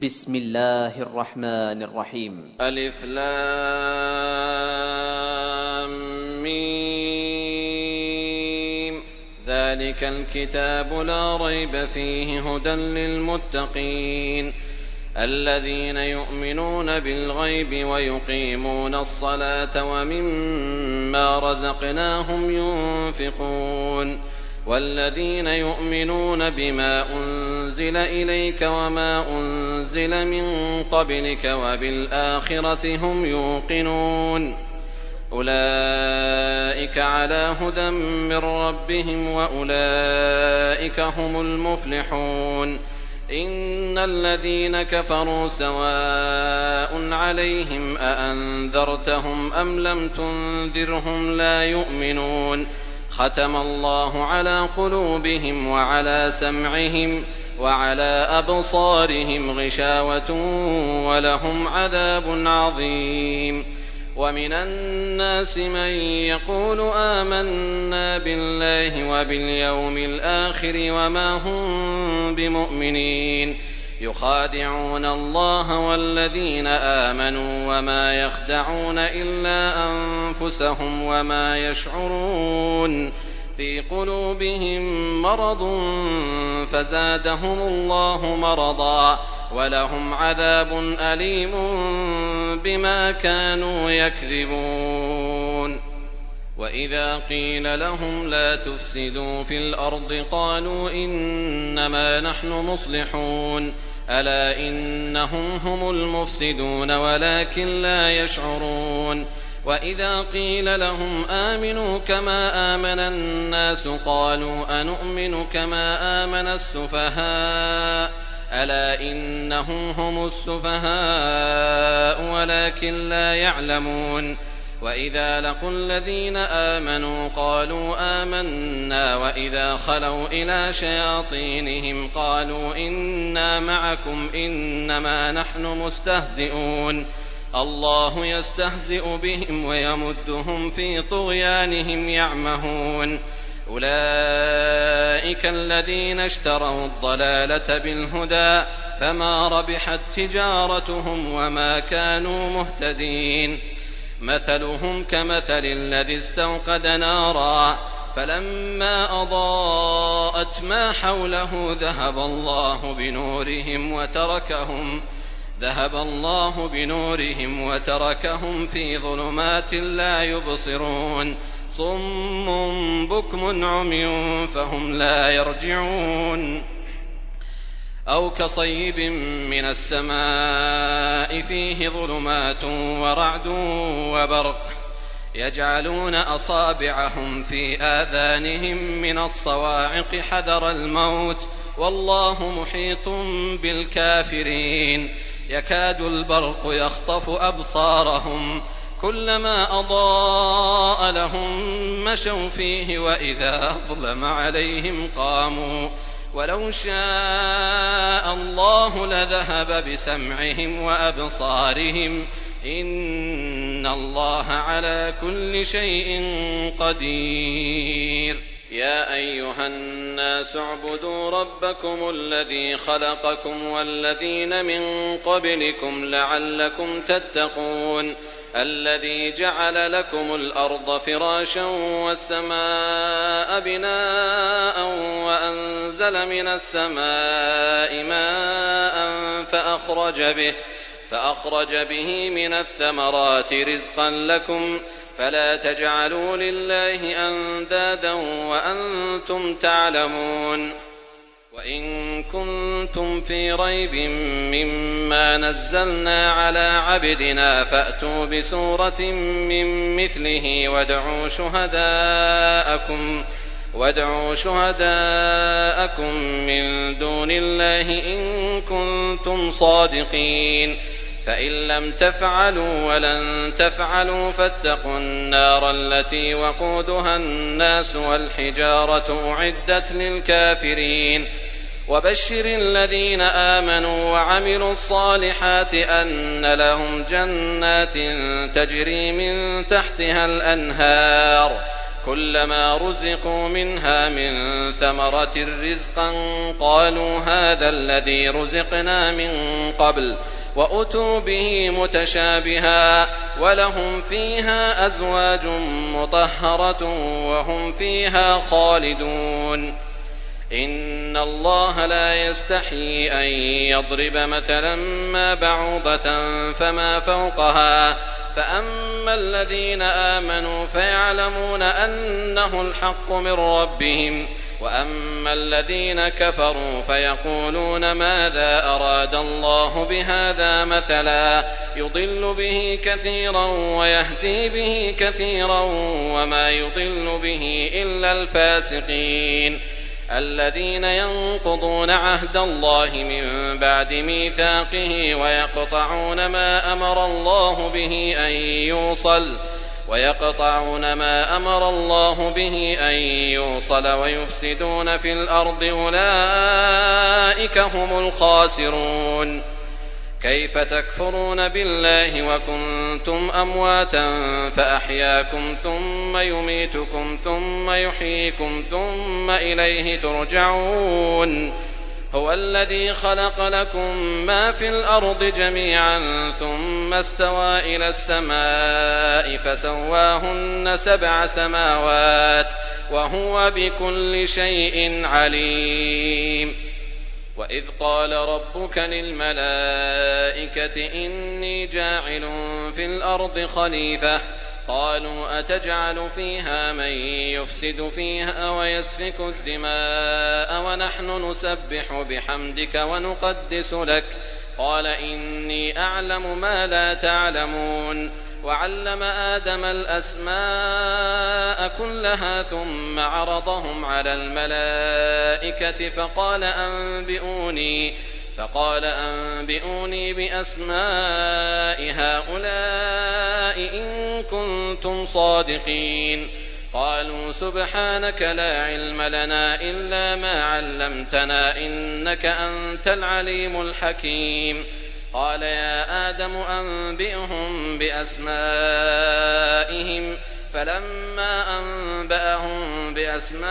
بسم الله الرحمن الرحيم. ألف لام ميم. ذلك الكتاب لا ريب فيه هدى للمتقين الذين يؤمنون بالغيب ويقيمون الصلاة ومما رزقناهم ينفقون والذين يؤمنون بما أنزل إليك وما أنزل من قبلك وبالآخرة هم يوقنون أولئك على هدى من ربهم وأولئك هم المفلحون إن الذين كفروا سواء عليهم أأنذرتهم أم لم تنذرهم لا يؤمنون ختم الله على قلوبهم وعلى سمعهم وعلى أبصارهم غشاوة ولهم عذاب عظيم ومن الناس من يقول آمنا بالله وباليوم الآخر وما هم بمؤمنين يخادعون الله والذين آمنوا وما يخدعون إلا أنفسهم وما يشعرون في قلوبهم مرض فزادهم الله مرضا ولهم عذاب أليم بما كانوا يكذبون وإذا قيل لهم لا تفسدوا في الأرض قالوا إنما نحن مصلحون ألا إنهم هم المفسدون ولكن لا يشعرون وإذا قيل لهم آمنوا كما آمن الناس قالوا أنؤمن كما آمن السفهاء ألا إنهم هم السفهاء ولكن لا يعلمون وإذا لقوا الذين آمنوا قالوا آمنا وإذا خلوا إلى شياطينهم قالوا إنا معكم إنما نحن مستهزئون الله يستهزئ بهم ويمدهم في طغيانهم يعمهون أولئك الذين اشتروا الضلالة بالهدى فما ربحت تجارتهم وما كانوا مهتدين مثلهم كمثل الذي استوقد نارا فلما أضاءت ما حوله ذهب الله بنورهم وتركهم في ظلمات لا يبصرون صم بكم عمي فهم لا يرجعون أو كصيب من السماء فيه ظلمات ورعد وبرق يجعلون أصابعهم في آذانهم من الصواعق حذر الموت والله محيط بالكافرين يكاد البرق يخطف أبصارهم كلما أضاء لهم مشوا فيه وإذا أظلم عليهم قاموا ولو شاء الله لذهب بسمعهم وأبصارهم إن الله على كل شيء قدير يا أيها الناس اعبدوا ربكم الذي خلقكم والذين من قبلكم لعلكم تتقون الذي جعل لكم الأرض فراشا والسماء بناء وأنزل من السماء ماء فأخرج به من الثمرات رزقا لكم فلا تجعلوا لله أندادا وأنتم تعلمون وإن كنتم في ريب مما نزلنا على عبدنا فأتوا بسورة من مثله وادعوا شهداءكم من دون الله إن كنتم صادقين فإن لم تفعلوا ولن تفعلوا فاتقوا النار التي وقودها الناس والحجارة أعدت للكافرين وبشر الذين آمنوا وعملوا الصالحات أن لهم جنات تجري من تحتها الأنهار كلما رزقوا منها من ثمرة رزقا قالوا هذا الذي رزقنا من قبل وأتوا به متشابها ولهم فيها أزواج مطهرة وهم فيها خالدون. إن الله لا يستحيي أن يضرب مثلا ما بعوضة فما فوقها فأما الذين آمنوا فيعلمون أنه الحق من ربهم وأما الذين كفروا فيقولون ماذا أراد الله بهذا مثلا يضل به كثيرا ويهدي به كثيرا وما يضل به إلا الفاسقين الذين ينقضون عهد الله من بعد ميثاقه ويقطعون ما أمر الله به أن يوصل ويفسدون في الأرض أولئك هم الخاسرون. كيف تكفرون بالله وكنتم أمواتا فأحياكم ثم يميتكم ثم يحييكم ثم إليه ترجعون. هو الذي خلق لكم ما في الأرض جميعا ثم استوى إلى السماء فسواهن 7 سماوات وهو بكل شيء عليم. وإذ قال ربك للملائكة إني جاعل في الأرض خليفة قالوا أتجعل فيها من يفسد فيها ويسفك الدماء ونحن نسبح بحمدك ونقدس لك قال إني أعلم ما لا تعلمون. وعلم آدم الأسماء كلها ثم عرضهم على الملائكة فقال أنبئوني بأسماء هؤلاء إن كنتم صادقين. قالوا سبحانك لا علم لنا إلا ما علمتنا إنك أنت العليم الحكيم. قال يا آدم أنبئهم بأسمائهم فلما أنبأهم بأسمائهم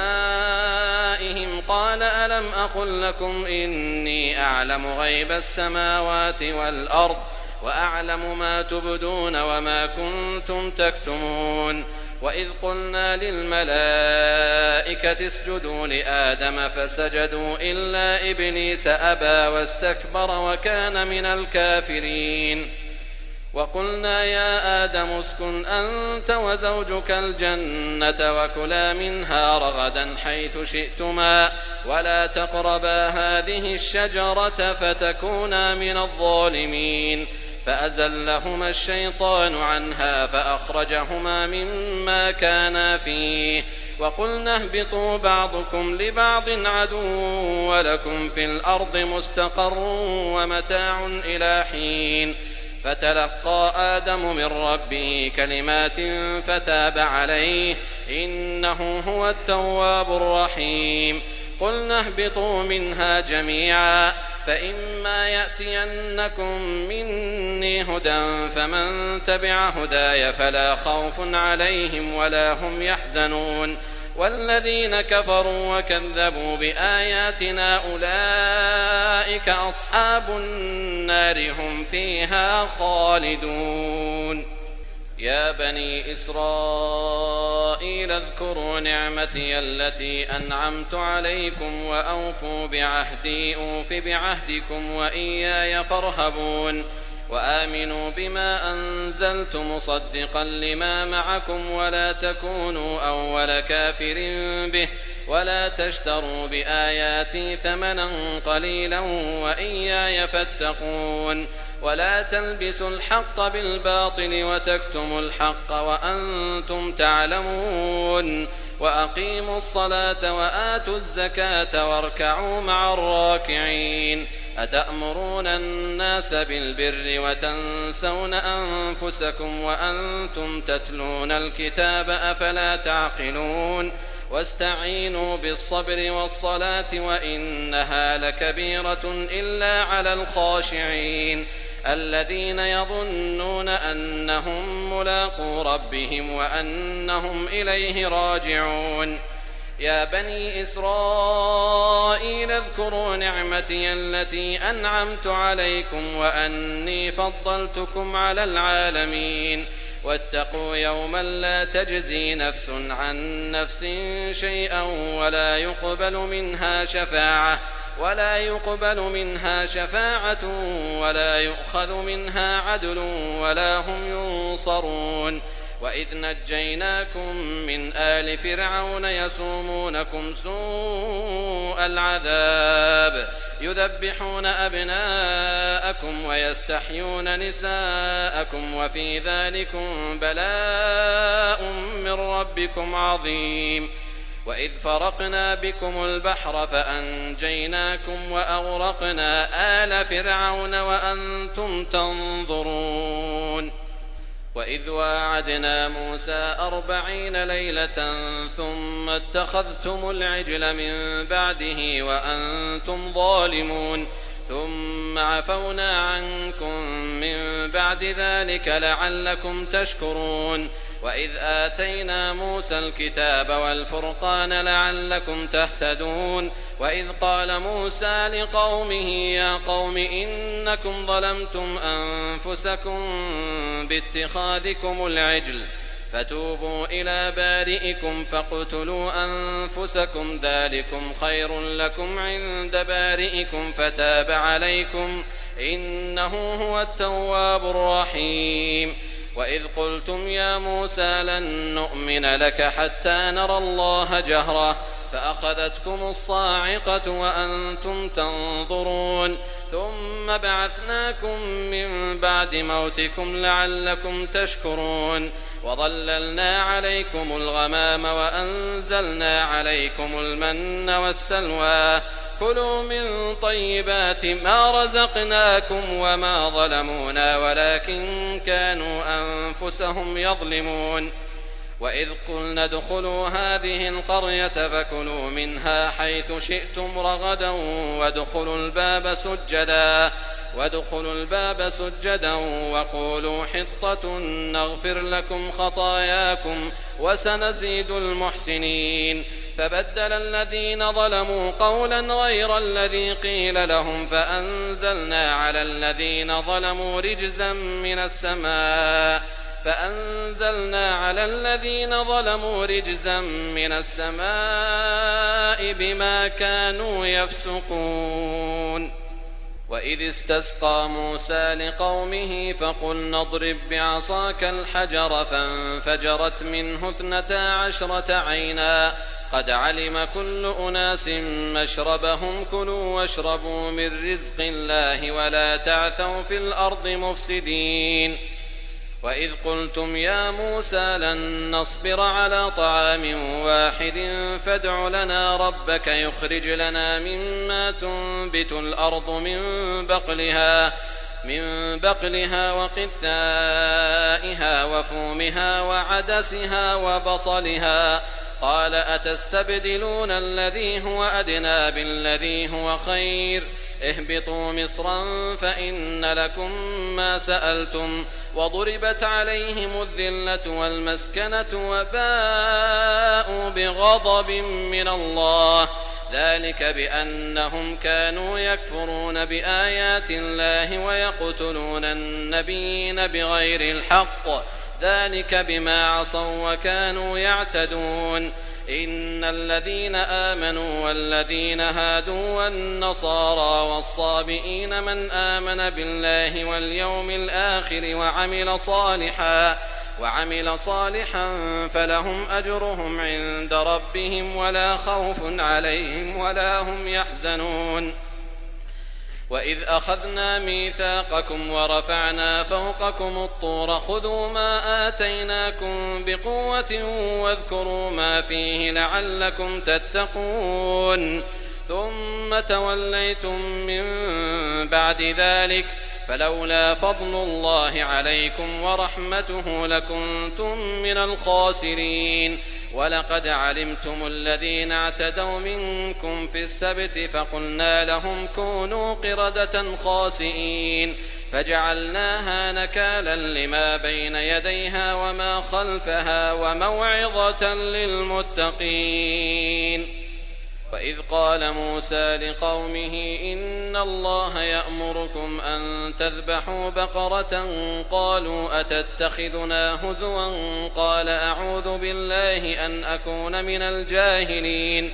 قال ألم أقل لكم إني أعلم غيب السماوات والأرض وأعلم ما تبدون وما كنتم تكتمون. وإذ قلنا للملائكة اسجدوا لآدم فسجدوا إلا إبليس أبى واستكبر وكان من الكافرين. وقلنا يا آدم اسكن أنت وزوجك الجنة وكلا منها رغدا حيث شئتما ولا تقربا هذه الشجرة فتكونا من الظالمين. فأزلهما الشيطان عنها فأخرجهما مما كانا فيه وقلنا اهبطوا بعضكم لبعض عدو ولكم في الأرض مستقر ومتاع إلى حين. فتلقى آدم من ربه كلمات فتاب عليه إنه هو التواب الرحيم. قلنا اهبطوا منها جميعا فإما يأتينكم مني هدى فمن تبع هداي فلا خوف عليهم ولا هم يحزنون. والذين كفروا وكذبوا بآياتنا أولئك أصحاب النار هم فيها خالدون. يا بني إسرائيل اذكروا نعمتي التي أنعمت عليكم وأوفوا بعهدي أوف بعهدكم وإياي فارهبون. وآمنوا بما أنزلت مصدقا لما معكم ولا تكونوا أول كافر به ولا تشتروا بآياتي ثمنا قليلا وإياي فاتقون. ولا تلبسوا الحق بالباطل وتكتموا الحق وأنتم تعلمون. وأقيموا الصلاة وآتوا الزكاة واركعوا مع الراكعين. أتأمرون الناس بالبر وتنسون أنفسكم وأنتم تتلون الكتاب أفلا تعقلون. واستعينوا بالصبر والصلاة وإنها لكبيرة إلا على الخاشعين الذين يظنون أنهم ملاقو ربهم وأنهم إليه راجعون. يا بني إسرائيل اذكروا نعمتي التي أنعمت عليكم وأني فضلتكم على العالمين واتقوا يوما لا تجزي نفس عن نفس شيئا ولا يقبل منها شفاعة ولا يؤخذ منها عدل ولا هم ينصرون. وإذ نجيناكم من آل فرعون يسومونكم سوء العذاب يذبحون أبناءكم ويستحيون نساءكم وفي ذلكم بلاء من ربكم عظيم. وإذ فرقنا بكم البحر فأنجيناكم وأغرقنا آل فرعون وأنتم تنظرون. وإذ واعدنا موسى 40 ليلة ثم اتخذتم العجل من بعده وأنتم ظالمون ثم عفونا عنكم من بعد ذلك لعلكم تشكرون. وإذ آتينا موسى الكتاب والفرقان لعلكم تهتدون. وإذ قال موسى لقومه يا قوم إنكم ظلمتم أنفسكم باتخاذكم العجل فتوبوا إلى بارئكم فاقتلوا أنفسكم ذلكم خير لكم عند بارئكم فتاب عليكم إنه هو التواب الرحيم. وإذ قلتم يا موسى لن نؤمن لك حتى نرى الله جهرة فأخذتكم الصاعقة وأنتم تنظرون ثم بعثناكم من بعد موتكم لعلكم تشكرون. وظللنا عليكم الغمام وأنزلنا عليكم المن والسلوى كلوا من طيبات ما رزقناكم وما ظلمونا ولكن كانوا أنفسهم يظلمون. وإذ قلنا ادخلوا هذه القرية فكلوا منها حيث شئتم رغدا وادخلوا الباب سجدا وقولوا حطة نغفر لكم خطاياكم وسنزيد المحسنين. فبدل الذين ظلموا قولا غير الذي قيل لهم فأنزلنا على الذين ظلموا رجزا من السماء بما كانوا يفسقون. وإذ استسقى موسى لقومه فقلنا اضرب بعصاك الحجر فانفجرت منه 12 عينا قد علم كل أناس مشربهم كلوا واشربوا من رزق الله ولا تعثوا في الأرض مفسدين. وإذ قلتم يا موسى لن نصبر على طعام واحد فادع لنا ربك يخرج لنا مما تنبت الأرض من بقلها وقثائها وفومها وعدسها وبصلها قال أتستبدلون الذي هو أدنى بالذي هو خير اهبطوا مصرا فإن لكم ما سألتم وضربت عليهم الذلة والمسكنة وباءوا بغضب من الله ذلك بأنهم كانوا يكفرون بآيات الله ويقتلون النبيين بغير الحق ذلك بما عصوا وكانوا يعتدون. إن الذين آمنوا والذين هادوا والنصارى والصابئين من آمن بالله واليوم الآخر وعمل صالحا فلهم أجرهم عند ربهم ولا خوف عليهم ولا هم يحزنون. وإذ أخذنا ميثاقكم ورفعنا فوقكم الطور خذوا ما آتيناكم بقوة واذكروا ما فيه لعلكم تتقون ثم توليتم من بعد ذلك فلولا فضل الله عليكم ورحمته لكنتم من الخاسرين. ولقد علمتم الذين اعتدوا منكم في السبت فقلنا لهم كونوا قردة خاسئين فجعلناها نكالا لما بين يديها وما خلفها وموعظة للمتقين. وإذ قال موسى لقومه إن الله يأمركم أن تذبحوا بقرة قالوا أتتخذنا هزوا قال أعوذ بالله أن أكون من الجاهلين.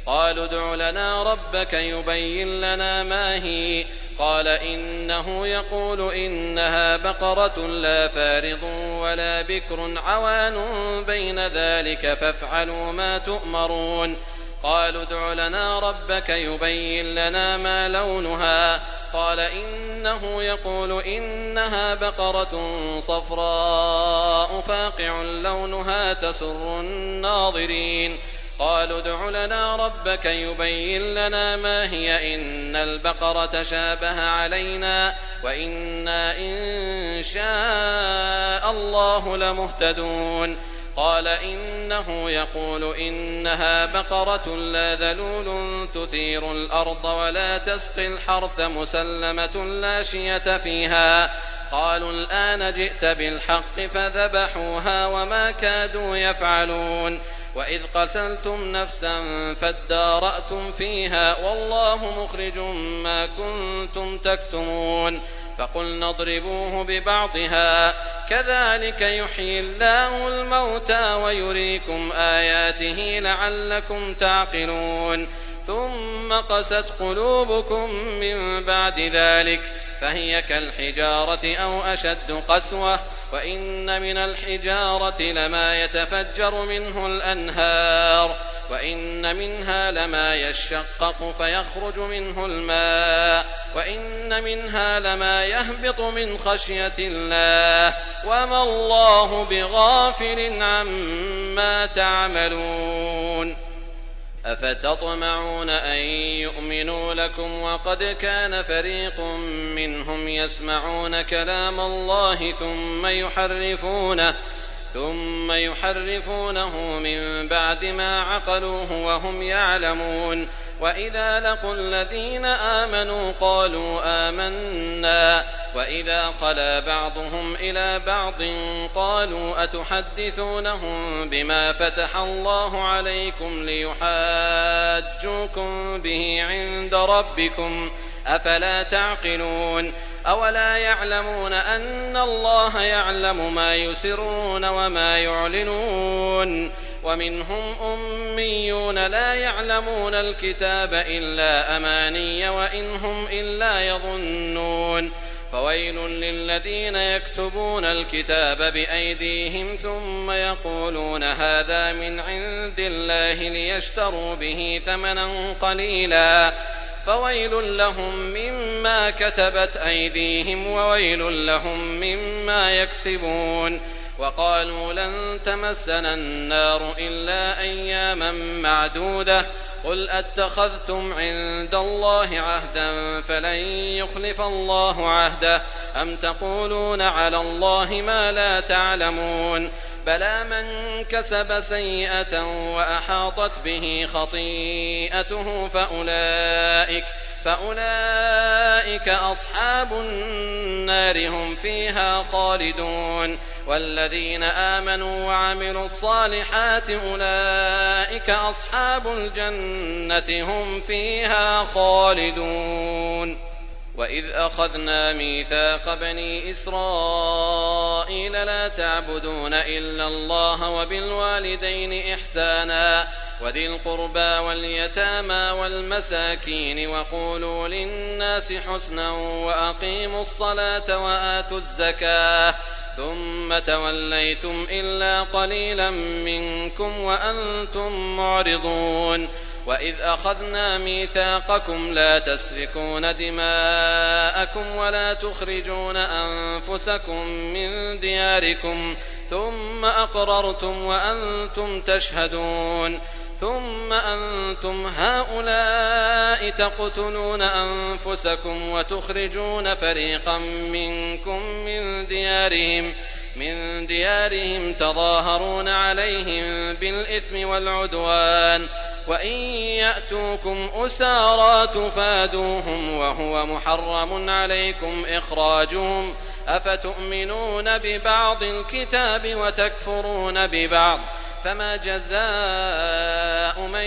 قالوا ادع لنا ربك يبين لنا ما هي قال إنه يقول إنها بقرة لا فارض ولا بكر عوان بين ذلك فافعلوا ما تؤمرون. قالوا ادع لنا ربك يبين لنا ما لونها قال إنه يقول إنها بقرة صفراء فاقع لونها تسر الناظرين. قالوا ادع لنا ربك يبين لنا ما هي إن البقرة شابه علينا وإنا إن شاء الله لمهتدون. قال إنه يقول إنها بقرة لا ذلول تثير الأرض ولا تسقي الحرث مسلمة لا شية فيها. قالوا الآن جئت بالحق فذبحوها وما كادوا يفعلون. وإذ قتلتم نفسا فادارأتم فيها والله مخرج ما كنتم تكتمون. فقلنا اضربوه ببعضها كذلك يحيي الله الموتى ويريكم آياته لعلكم تعقلون. ثم قست قلوبكم من بعد ذلك فهي كالحجارة أو أشد قسوة وإن من الحجارة لما يتفجر منه الأنهار وإن منها لما يشقق فيخرج منه الماء وإن منها لما يهبط من خشية الله وما الله بغافل عما تعملون. أفتطمعون أن يؤمنوا لكم وقد كان فريق منهم يسمعون كلام الله ثم يحرفونه من بعد ما عقلوه وهم يعلمون. وإذا لقوا الذين آمنوا قالوا آمنا وإذا خلا بعضهم إلى بعض قالوا أتحدثونهم بما فتح الله عليكم ليحاجوكم به عند ربكم أفلا تعقلون. أولا يعلمون أن الله يعلم ما يسرون وما يعلنون. ومنهم أميون لا يعلمون الكتاب إلا أماني وإن هم إلا يظنون. فويل للذين يكتبون الكتاب بأيديهم ثم يقولون هذا من عند الله ليشتروا به ثمنا قليلا فويل لهم مما كتبت أيديهم وويل لهم مما يكسبون. وقالوا لن تمسنا النار إلا أياما معدودة قل أتخذتم عند الله عهدا فلن يخلف الله عهده أم تقولون على الله ما لا تعلمون. بلى من كسب سيئة وأحاطت به خطيئته فأولئك أصحاب النار هم فيها خالدون. والذين آمنوا وعملوا الصالحات أولئك أصحاب الجنة هم فيها خالدون. وإذ أخذنا ميثاق بني إسرائيل لا تعبدون إلا الله وبالوالدين إحسانا وذي القربى واليتامى والمساكين وقولوا للناس حسنا وأقيموا الصلاة وآتوا الزكاة ثم توليتم إلا قليلا منكم وأنتم معرضون. وإذ أخذنا ميثاقكم لا تسفكون دماءكم ولا تخرجون أنفسكم من دياركم ثم أقررتم وأنتم تشهدون. ثم أنتم هؤلاء تقتلون أنفسكم وتخرجون فريقا منكم من ديارهم تظاهرون عليهم بالإثم والعدوان وإن يأتوكم أسارى تفادوهم وهو محرم عليكم إخراجهم أفتؤمنون ببعض الكتاب وتكفرون ببعض فما جزاء من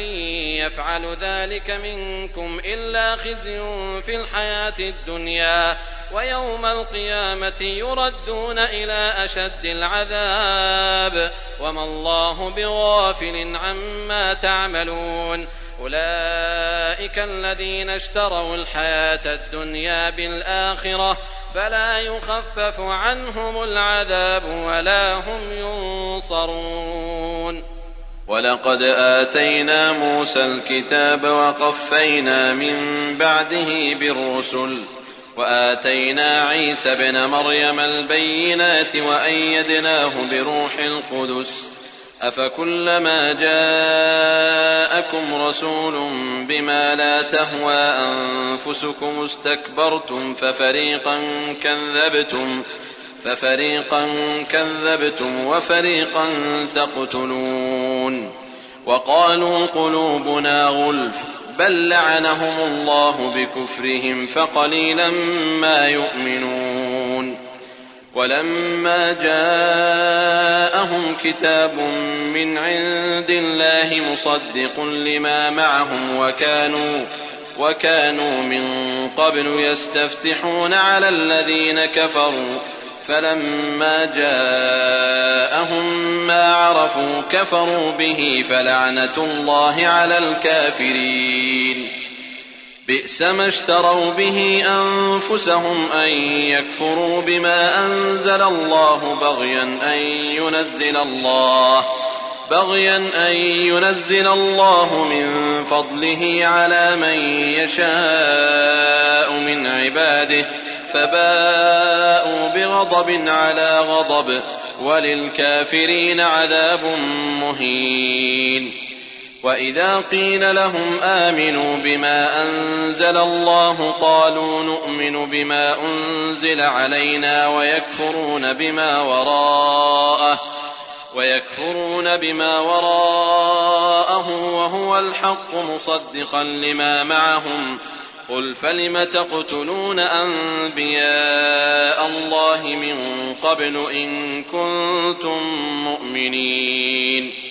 يفعل ذلك منكم إلا خزي في الحياة الدنيا ويوم القيامة يردون إلى أشد العذاب وما الله بغافل عما تعملون أولئك الذين اشتروا الحياة الدنيا بالآخرة فلا يخفف عنهم العذاب ولا هم ينصرون. ولقد آتينا موسى الكتاب وقفينا من بعده بالرسل وآتينا عيسى ابن مريم البينات وأيدناه بروح القدس أفكلما جاءكم رسول بما لا تهوى أنفسكم استكبرتم ففريقا كذبتم وفريقا تقتلون وقالوا قلوبنا غلف بل لعنهم الله بكفرهم فقليلا ما يؤمنون ولما جاءهم كتاب من عند الله مصدق لما معهم وكانوا من قبل يستفتحون على الذين كفروا فلما جاءهم ما عرفوا كفروا به فلعنة الله على الكافرين بئس ما اشتروا به أنفسهم أن يكفروا بما أنزل الله بغيا أن ينزل الله من فضله على من يشاء من عباده فباءوا بغضب على غضب وللكافرين عذاب مهين. وإذا قيل لهم آمنوا بما أنزل الله قالوا نؤمن بما أنزل علينا ويكفرون بما وراءه وهو الحق مصدقا لما معهم قل فلم تقتلون أنبياء الله من قبل إن كنتم مؤمنين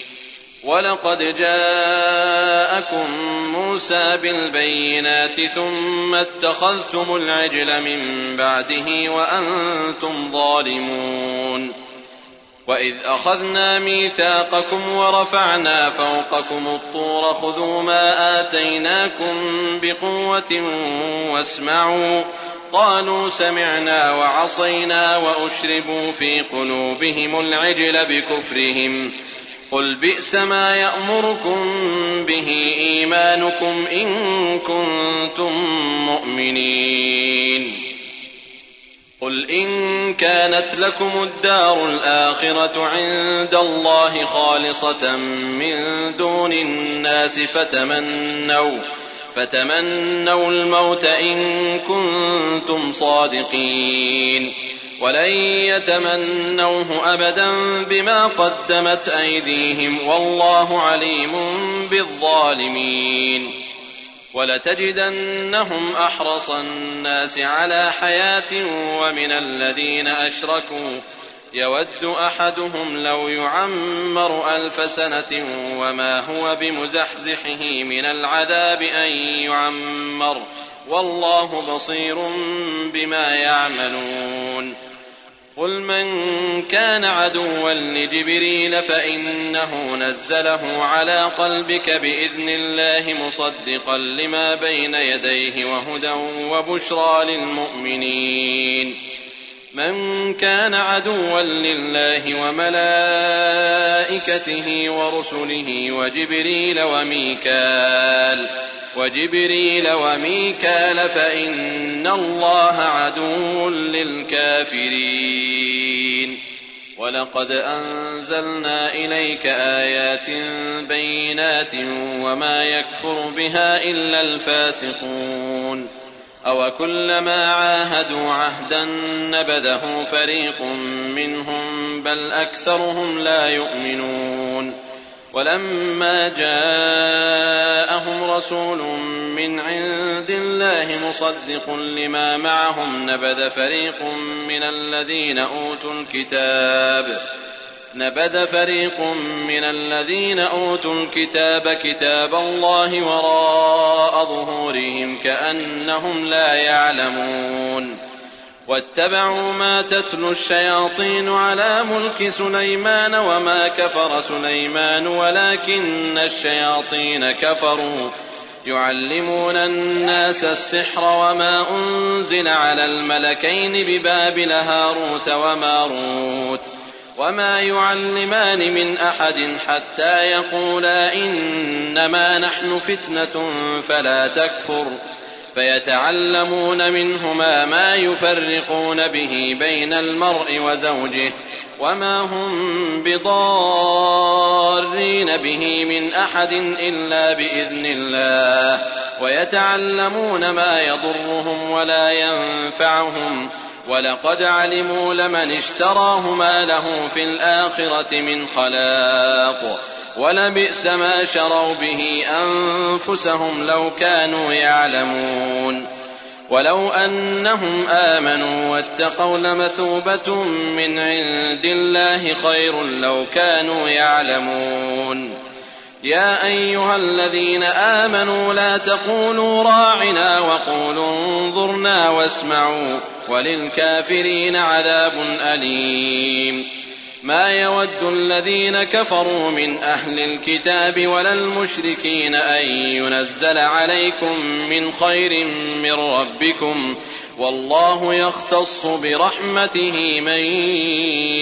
ولقد جاءكم موسى بالبينات ثم اتخذتم العجل من بعده وأنتم ظالمون وإذ أخذنا ميثاقكم ورفعنا فوقكم الطور خذوا ما آتيناكم بقوة واسمعوا قالوا سمعنا وعصينا وأشربوا في قلوبهم العجل بكفرهم قل بئس ما يأمركم به إيمانكم إن كنتم مؤمنين قل إن كانت لكم الدار الآخرة عند الله خالصة من دون الناس فتمنوا الموت إن كنتم صادقين ولن يتمنوه أبدا بما قدمت أيديهم والله عليم بالظالمين ولتجدنهم أحرص الناس على حياة ومن الذين أشركوا يود أحدهم لو يعمر 1000 سنة وما هو بمزحزحه من العذاب أن يعمر والله بصير بما يعملون قل من كان عدوا لجبريل فإنه نزله على قلبك بإذن الله مصدقا لما بين يديه وهدى وبشرى للمؤمنين من كان عدوا لله وملائكته ورسله وجبريل وميكال فإن الله عدو للكافرين ولقد أنزلنا إليك آيات بينات وما يكفر بها إلا الفاسقون أوكلما عاهدوا عهدا نبذه فريق منهم بل أكثرهم لا يؤمنون ولما جاءهم رسول من عند الله مصدق لما معهم نبذ فريق من الذين أوتوا الكتاب كتاب الله وراء ظهورهم كأنهم لا يعلمون واتبعوا ما تتلو الشياطين على ملك سليمان وما كفر سليمان ولكن الشياطين كفروا يعلمون الناس السحر وما أنزل على الملكين ببابل هاروت وماروت وما يعلمان من أحد حتى يقولا إنما نحن فتنة فلا تكفر فيتعلمون منهما ما يفرقون به بين المرء وزوجه وما هم بضارين به من أحد إلا بإذن الله ويتعلمون ما يضرهم ولا ينفعهم ولقد علموا لمن اشتراه ما له في الآخرة من خلاق ولبئس ما شروا به أنفسهم لو كانوا يعلمون ولو أنهم آمنوا واتقوا لمثوبة من عند الله خير لو كانوا يعلمون يا أيها الذين آمنوا لا تقولوا راعنا وقولوا انظرنا واسمعوا وللكافرين عذاب أليم ما يود الذين كفروا من أهل الكتاب ولا المشركين أن ينزل عليكم من خير من ربكم والله يختص برحمته من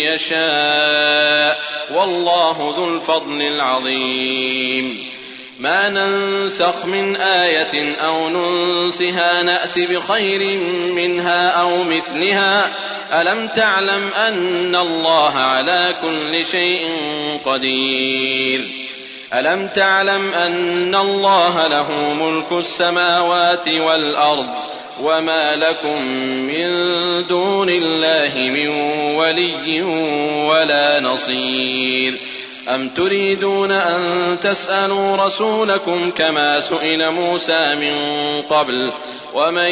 يشاء والله ذو الفضل العظيم ما ننسخ من آية أو ننسها نأت بخير منها أو مثلها ألم تعلم أن الله على كل شيء قدير ألم تعلم أن الله له ملك السماوات والأرض وما لكم من دون الله من ولي ولا نصير أم تريدون أن تسألوا رسولكم كما سئل موسى من قبل ومن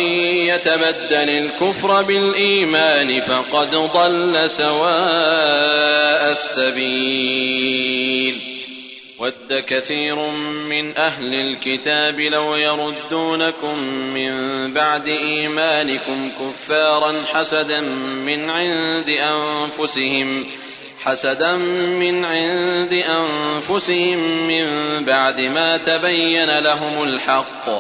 يتبدل الكفر بالإيمان فقد ضل سواء السبيل ود كثير من أهل الكتاب لو يردونكم من بعد إيمانكم كفارا حسدا من عند أنفسهم من بعد ما تبين لهم الحق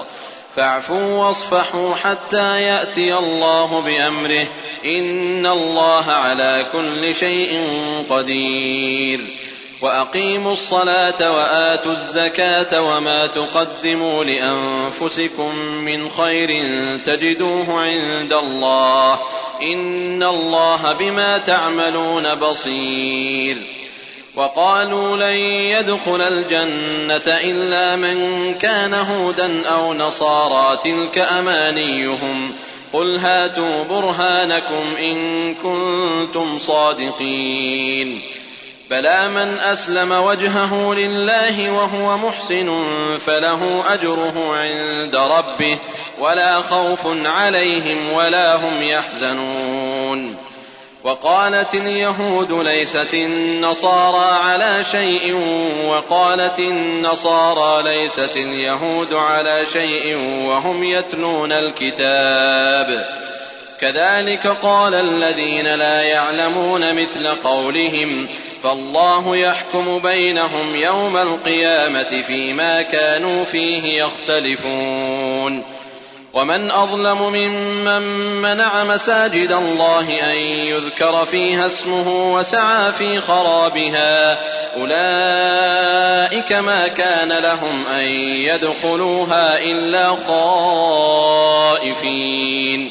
فاعفوا واصفحوا حتى يأتي الله بأمره إن الله على كل شيء قدير وأقيموا الصلاة وآتوا الزكاة وما تقدموا لأنفسكم من خير تجدوه عند الله إن الله بما تعملون بصير وقالوا لن يدخل الجنة إلا من كان هودا أو نصارى تلك أمانيهم قل هاتوا برهانكم إن كنتم صادقين بلى من أسلم وجهه لله وهو محسن فله أجره عند ربه ولا خوف عليهم ولا هم يحزنون وقالت اليهود ليست النصارى على شيء وقالت النصارى ليست اليهود على شيء وهم يتلون الكتاب كذلك قال الذين لا يعلمون مثل قولهم فالله يحكم بينهم يوم القيامة فيما كانوا فيه يختلفون ومن أظلم ممن منع مساجد الله أن يذكر فيها اسمه وسعى في خرابها أولئك ما كان لهم أن يدخلوها إلا خائفين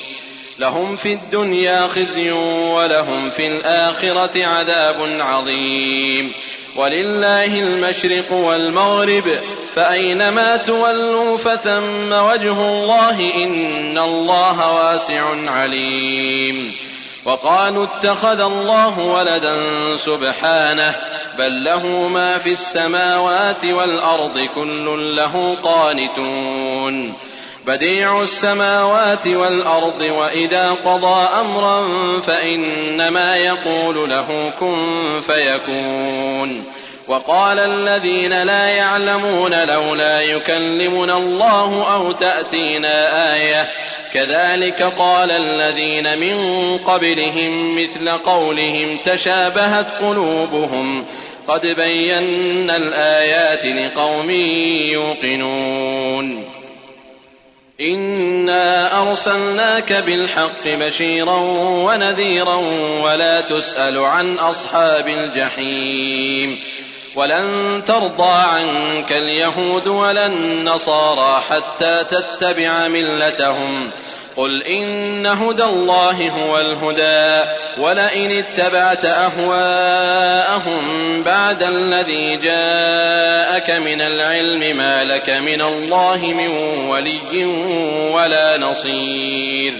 لهم في الدنيا خزي ولهم في الآخرة عذاب عظيم ولله المشرق والمغرب فأينما تولوا فثم وجه الله إن الله واسع عليم وقالوا اتخذ الله ولدا سبحانه بل له ما في السماوات والأرض كل له قانتون بديع السماوات والأرض وإذا قضى أمرا فإنما يقول له كن فيكون وقال الذين لا يعلمون لولا يكلمنا الله أو تأتينا آية كذلك قال الذين من قبلهم مثل قولهم تشابهت قلوبهم قد بينا الآيات لقوم يوقنون إنا أرسلناك بالحق بشيرا ونذيرا ولا تسأل عن أصحاب الجحيم ولن ترضى عنك اليهود ولا النصارى حتى تتبع ملتهم قل إن هدى الله هو الهدى ولئن اتبعت أهواءهم بعد الذي جاءك من العلم ما لك من الله من ولي ولا نصير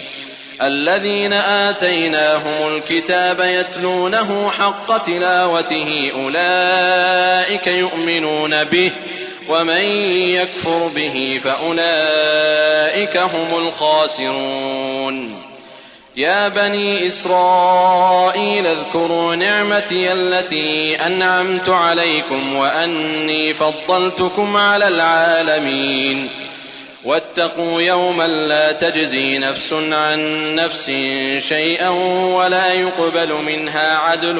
الذين آتيناهم الكتاب يتلونه حق تلاوته أولئك يؤمنون به ومن يكفر به فأولئك هم الخاسرون يا بني إسرائيل اذكروا نعمتي التي أنعمت عليكم وأني فضلتكم على العالمين واتقوا يوما لا تجزي نفس عن نفس شيئا ولا يقبل منها عدل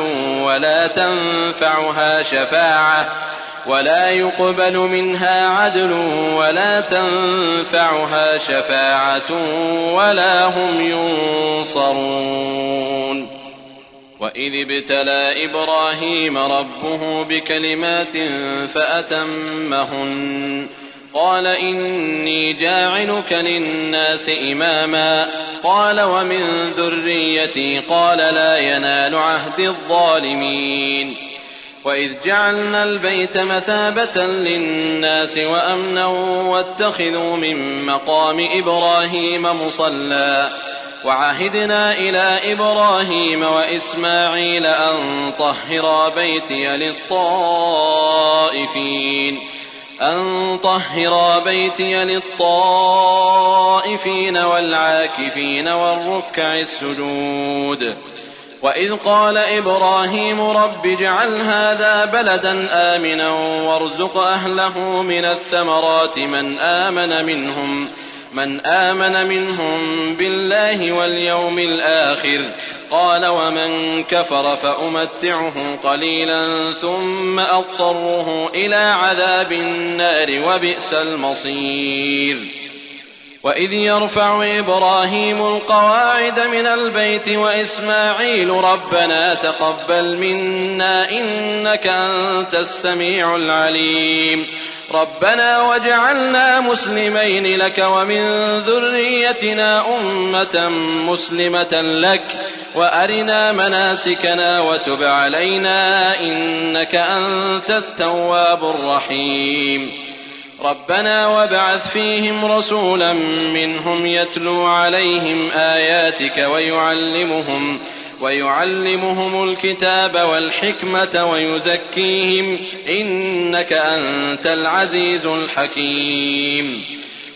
ولا تنفعها شفاعة ولا هم ينصرون وإذ ابتلى إبراهيم ربه بكلمات فأتمهن قال إني جاعلك للناس إماما قال ومن ذريتي قال لا ينال عهد الظالمين وإذ جعلنا البيت مثابة للناس وأمنا واتخذوا من مقام إبراهيم مصلى وعهدنا إلى إبراهيم وإسماعيل أن طهرا بيتي للطائفين والعاكفين والركع السجود وإذ قال إبراهيم رب اجعل هذا بلدا آمنا وارزق أهله من الثمرات من آمن منهم بالله واليوم الآخر قال ومن كفر فأمتعه قليلا ثم أضطره إلى عذاب النار وبئس المصير وإذ يرفع إبراهيم القواعد من البيت وإسماعيل ربنا تقبل منا إنك أنت السميع العليم ربنا واجعلنا مسلمين لك ومن ذريتنا أمة مسلمة لك وأرنا مناسكنا وتب علينا إنك أنت التواب الرحيم ربنا وابعث فيهم رسولا منهم يتلو عليهم آياتك ويعلمهم الكتاب والحكمة ويزكيهم إنك أنت العزيز الحكيم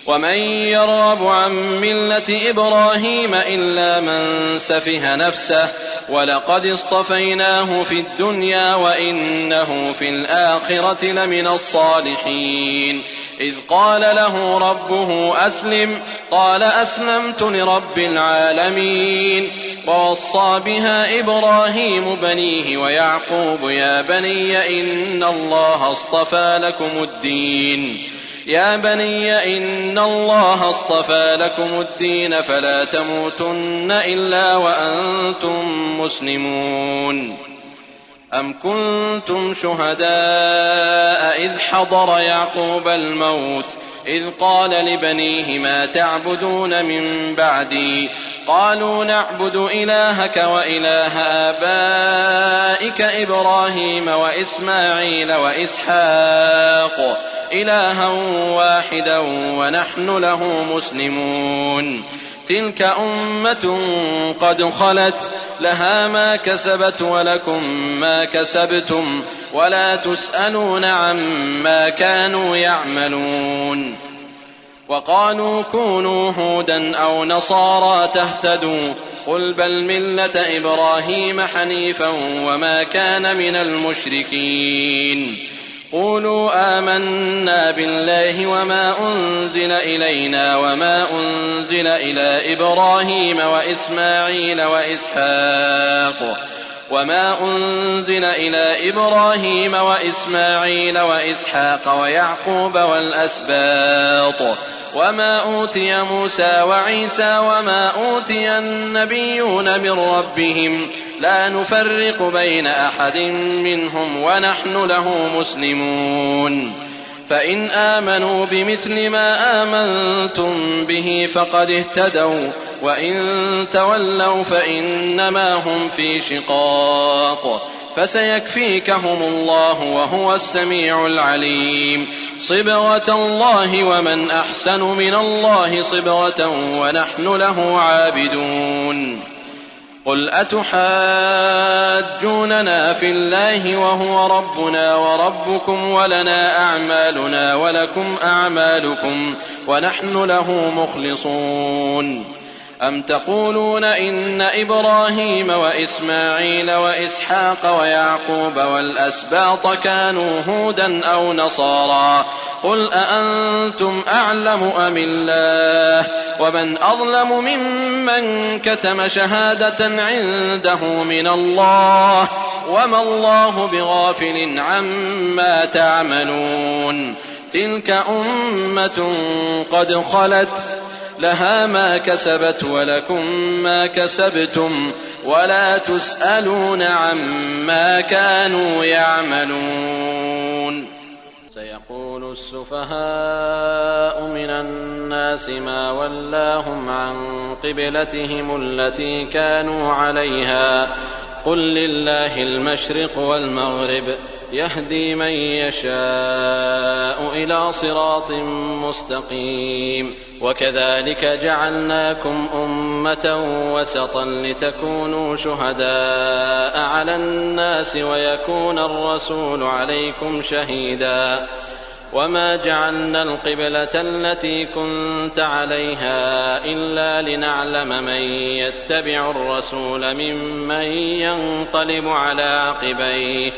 ومن يرغب عن ملة إبراهيم إلا من سفه نفسه ولقد اصطفيناه في الدنيا وإنه في الآخرة لمن الصالحين إذ قال له ربه أسلم قال أسلمت لرب العالمين ووصى بها إبراهيم بنيه ويعقوب يا بني إن الله اصطفى لكم الدين فلا تموتن إلا وأنتم مسلمون أم كنتم شهداء إذ حضر يعقوب الموت إذ قال لبنيه ما تعبدون من بعدي قالوا نعبد إلهك وإله آبائك إبراهيم وإسماعيل وإسحاق إلها واحدا ونحن له مسلمون تلك أمة قد خلت لها ما كسبت ولكم ما كسبتم ولا تسألون عما كانوا يعملون. وقالوا كونوا هودا أو نصارى تهتدوا قل بل ملة إبراهيم حنيفا وما كان من المشركين. قولوا آمنا بالله وما أنزل إلينا وما أنزل إلى إبراهيم وإسماعيل وإسحاق ويعقوب والأسباط وما أوتي موسى وعيسى وما أوتي النبيون من ربهم لا نفرق بين أحد منهم ونحن له مسلمون. فإن آمنوا بمثل ما آمنتم به فقد اهتدوا وإن تولوا فإنما هم في شقاق فسيكفيكهم الله وهو السميع العليم. صبغة الله ومن أحسن من الله صبغة ونحن له عابدون. قل أتحاجوننا في الله وهو ربنا وربكم ولنا أعمالنا ولكم أعمالكم ونحن له مخلصون. أم تقولون إن إبراهيم وإسماعيل وإسحاق ويعقوب والأسباط كانوا هودا أو نصارى قل أأنتم أعلم أم الله ومن أظلم ممن كتم شهادة عنده من الله وما الله بغافل عما تعملون. تلك أمة قد خلت لها ما كسبت ولكم ما كسبتم ولا تسألون عما كانوا يعملون. سيقول السفهاء من الناس ما ولاهم عن قبلتهم التي كانوا عليها قل لله المشرق والمغرب يهدي من يشاء إلى صراط مستقيم. وكذلك جعلناكم أمة وسطا لتكونوا شهداء على الناس ويكون الرسول عليكم شهيدا. وما جعلنا القبلة التي كنت عليها إلا لنعلم من يتبع الرسول ممن ينقلب على عقبيه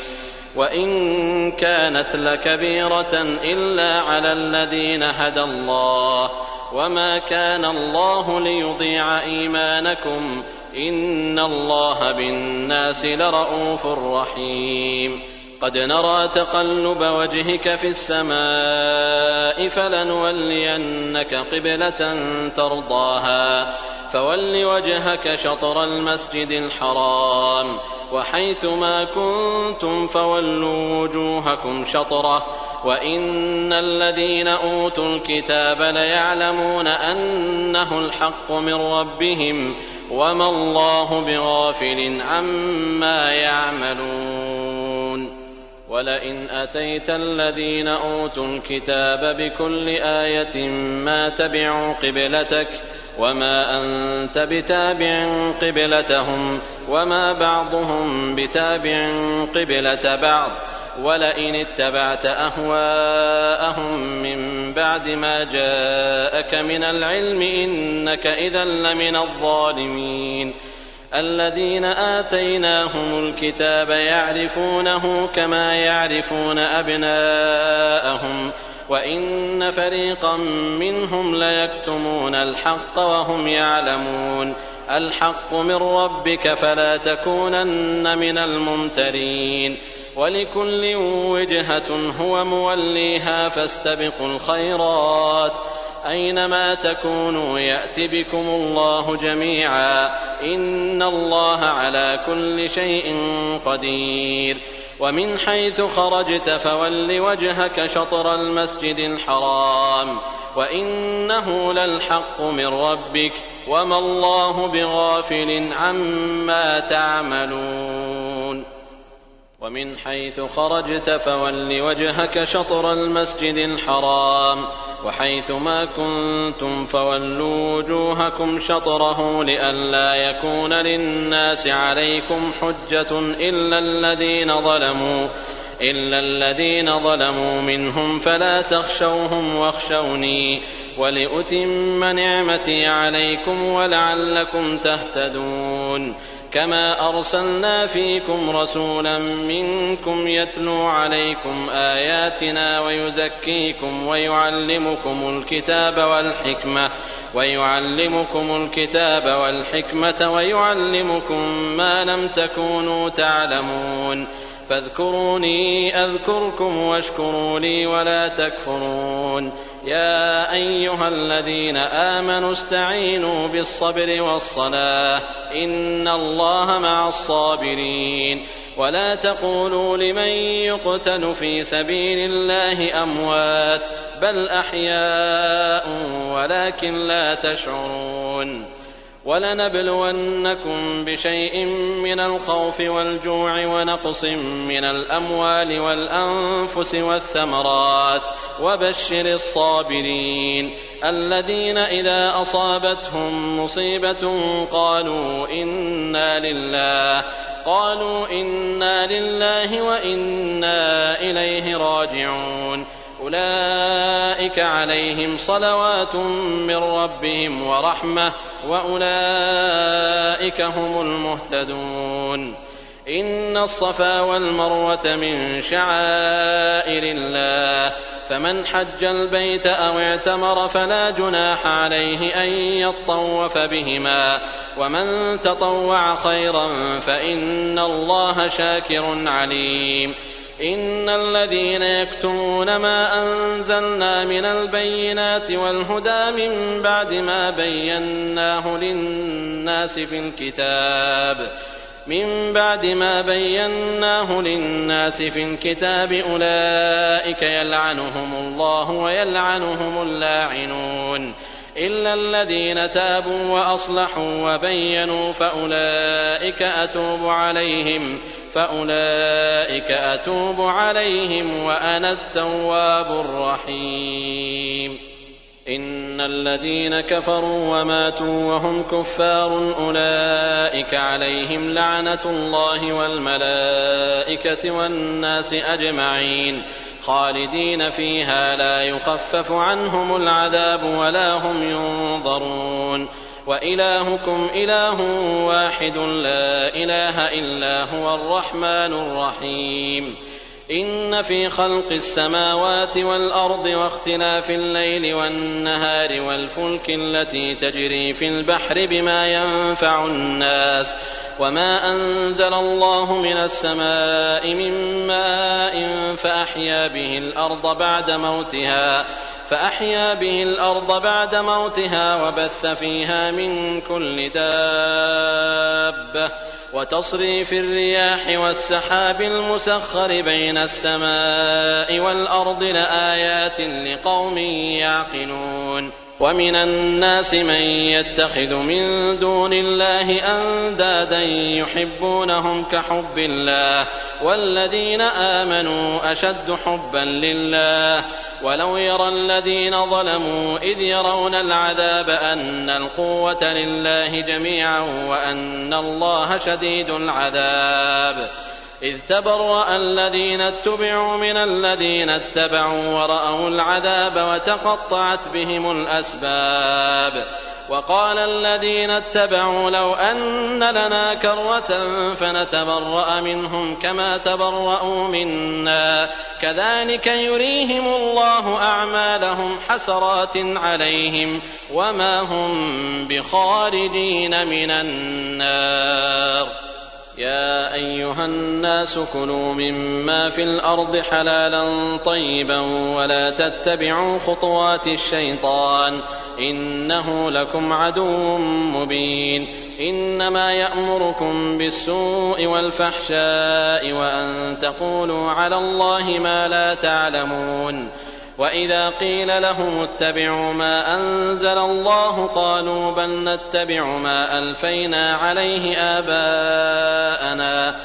وإن كانت لكبيرة إلا على الذين هدى الله وما كان الله ليضيع إيمانكم إن الله بالناس لرءوف رحيم. قد نرى تقلب وجهك في السماء فلنولينك قبلة ترضاها فول وجهك شطر المسجد الحرام وحيث ما كنتم فولوا وجوهكم شطره وإن الذين أوتوا الكتاب ليعلمون أنه الحق من ربهم وما الله بغافل عما يعملون. ولئن أتيت الذين أوتوا الكتاب بكل آية ما تبعوا قبلتك وما أنت بتابع قبلتهم وما بعضهم بتابع قبلة بعض ولئن اتبعت أهواءهم من بعد ما جاءك من العلم إنك إذا لمن الظالمين. الذين آتيناهم الكتاب يعرفونه كما يعرفون أبناءهم وإن فريقا منهم ليكتمون الحق وهم يعلمون. الحق من ربك فلا تكونن من الممترين. ولكل وجهة هو موليها فاستبقوا الخيرات أينما تكونوا يأت بكم الله جميعا إن الله على كل شيء قدير. ومن حيث خرجت فول وجهك شطر المسجد الحرام وإنه للحق من ربك وما الله بغافل عما تعملون. ومن حيث خرجت فول وجهك شطر المسجد الحرام وحيث ما كنتم فولوا وجوهكم شطره لئلا يكون للناس عليكم حجة إلا الذين ظلموا منهم فلا تخشوهم واخشوني ولأتم نعمتي عليكم ولعلكم تهتدون كما أرسلنا فيكم رسولا منكم يتلو عليكم آياتنا ويزكيكم ويعلمكم الكتاب والحكمة ويعلمكم ما لم تكونوا تعلمون فاذكروني أذكركم واشكروا لي ولا تكفرون يا أيها الذين آمنوا استعينوا بالصبر والصلاة إن الله مع الصابرين ولا تقولوا لمن يقتل في سبيل الله أموات بل أحياء ولكن لا تشعرون ولنبلونكم بشيء من الخوف والجوع ونقص من الأموال والأنفس والثمرات وبشر الصابرين الذين إذا أصابتهم مصيبة قالوا إنا لله وإنا إليه راجعون أولئك عليهم صلوات من ربهم ورحمة وأولئك هم المهتدون إن الصفا والمروة من شعائر الله فمن حج البيت أو اعتمر فلا جناح عليه أن يطوف بهما ومن تطوع خيرا فإن الله شاكر عليم إن الذين يكتمون ما أنزلنا من البينات والهدى من بعد ما بيناه للناس في الكتاب أولئك يلعنهم الله ويلعنهم اللاعنون إلا الذين تابوا وأصلحوا وبينوا فأولئك أتوب عليهم وأنا التواب الرحيم إن الذين كفروا وماتوا وهم كفار أولئك عليهم لعنة الله والملائكة والناس أجمعين خالدين فيها لا يخفف عنهم العذاب ولا هم ينظرون وإلهكم إله واحد لا إله إلا هو الرحمن الرحيم إن في خلق السماوات والأرض واختلاف الليل والنهار والفلك التي تجري في البحر بما ينفع الناس وما أنزل الله من السماء من ماء فأحيا به الأرض بعد موتها وبث فيها من كل دابة وتصريف الرياح والسحاب المسخر بين السماء والأرض لآيات لقوم يعقلون ومن الناس من يتخذ من دون الله أندادا يحبونهم كحب الله والذين آمنوا أشد حبا لله ولو يرى الذين ظلموا إذ يرون العذاب أن القوة لله جميعا وأن الله شديد العذاب إذ تبرأ الذين اتبعوا من الذين اتبعوا ورأوا العذاب وتقطعت بهم الأسباب وقال الذين اتبعوا لو أن لنا كرة فنتبرأ منهم كما تبرأوا منا كذلك يريهم الله أعمالهم حسرات عليهم وما هم بخارجين من النار يا أيها الناس كلوا مما في الأرض حلالا طيبا ولا تتبعوا خطوات الشيطان إنه لكم عدو مبين إنما يأمركم بالسوء والفحشاء وأن تقولوا على الله ما لا تعلمون وإذا قيل لهم اتبعوا ما أنزل الله قالوا بل نتبع ما ألفينا عليه آباءنا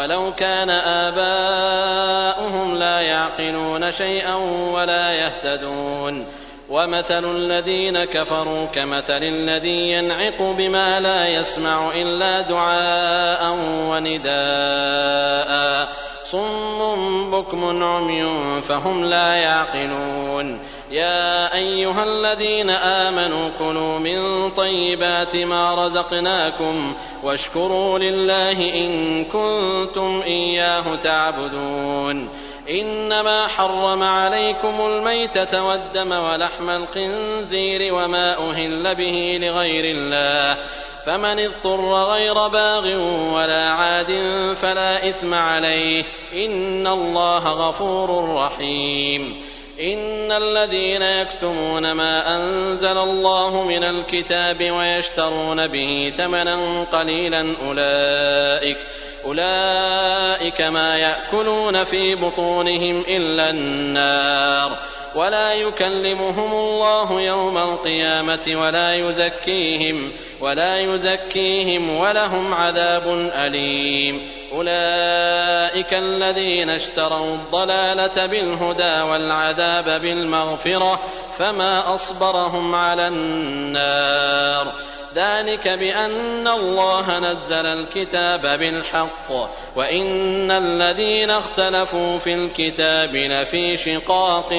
أولو كان آباؤهم لا يعقلون شيئا ولا يهتدون ومثل الذين كفروا كمثل الذي ينعق بما لا يسمع إلا دعاء ونداء صم بكم عمي فهم لا يعقلون يا أيها الذين آمنوا كلوا من طيبات ما رزقناكم واشكروا لله إن كنتم إياه تعبدون إنما حرم عليكم الميتة والدم ولحم الخنزير وما أهل به لغير الله فمن اضطر غير باغ ولا عاد فلا إثم عليه إن الله غفور رحيم إن الذين يكتمون ما أنزل الله من الكتاب ويشترون به ثمنا قليلا أولئك ما يأكلون في بطونهم إلا النار ولا يكلمهم الله يوم القيامة ولا يزكيهم ولهم عذاب أليم أولئك الذين اشتروا الضلالة بالهدى والعذاب بالمغفرة فما أصبرهم على النار ذلك بأن الله نزل الكتاب بالحق وإن الذين اختلفوا في الكتاب لفي شقاق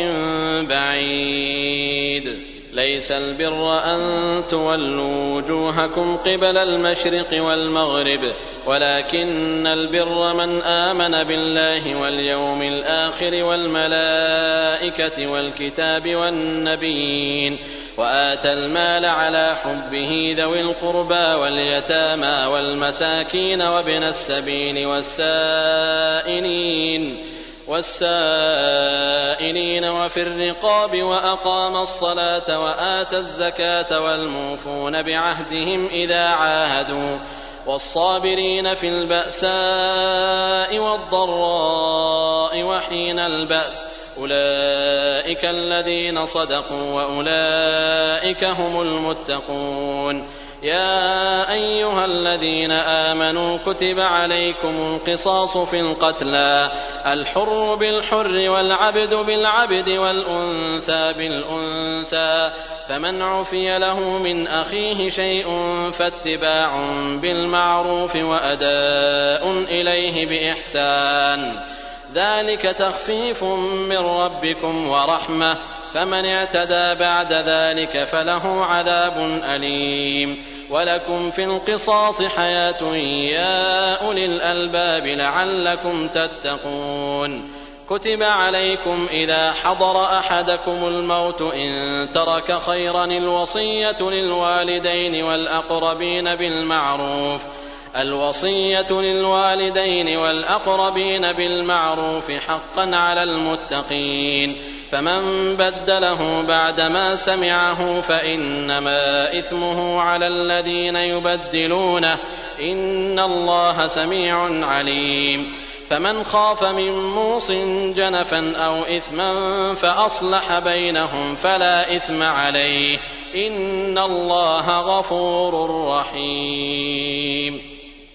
بعيد ليس البر أن تولوا وجوهكم قبل المشرق والمغرب ولكن البر من آمن بالله واليوم الآخر والملائكة والكتاب والنبيين وآتى المال على حبه ذوي القربى واليتامى والمساكين وابن السبيل والسائلين وفي الرقاب وأقام الصلاة وآتى الزكاة والموفون بعهدهم إذا عاهدوا والصابرين في البأساء والضراء وحين البأس أولئك الذين صدقوا وأولئك هم المتقون يا أيها الذين آمنوا كتب عليكم القصاص في القتلى الحر بالحر والعبد بالعبد والأنثى بالأنثى فمن عفي له من أخيه شيء فاتباع بالمعروف وأداء إليه بإحسان ذلك تخفيف من ربكم ورحمة فمن اعتدى بعد ذلك فله عذاب أليم ولكم في القصاص حياة يا أولي الألباب لعلكم تتقون كتب عليكم إذا حضر أحدكم الموت إن ترك خيرا الوصية للوالدين والأقربين بالمعروف حقا على المتقين فمن بدله بعدما سمعه فإنما إثمه على الذين يبدلونه إن الله سميع عليم فمن خاف من موص جنفا أو إثما فأصلح بينهم فلا إثم عليه إن الله غفور رحيم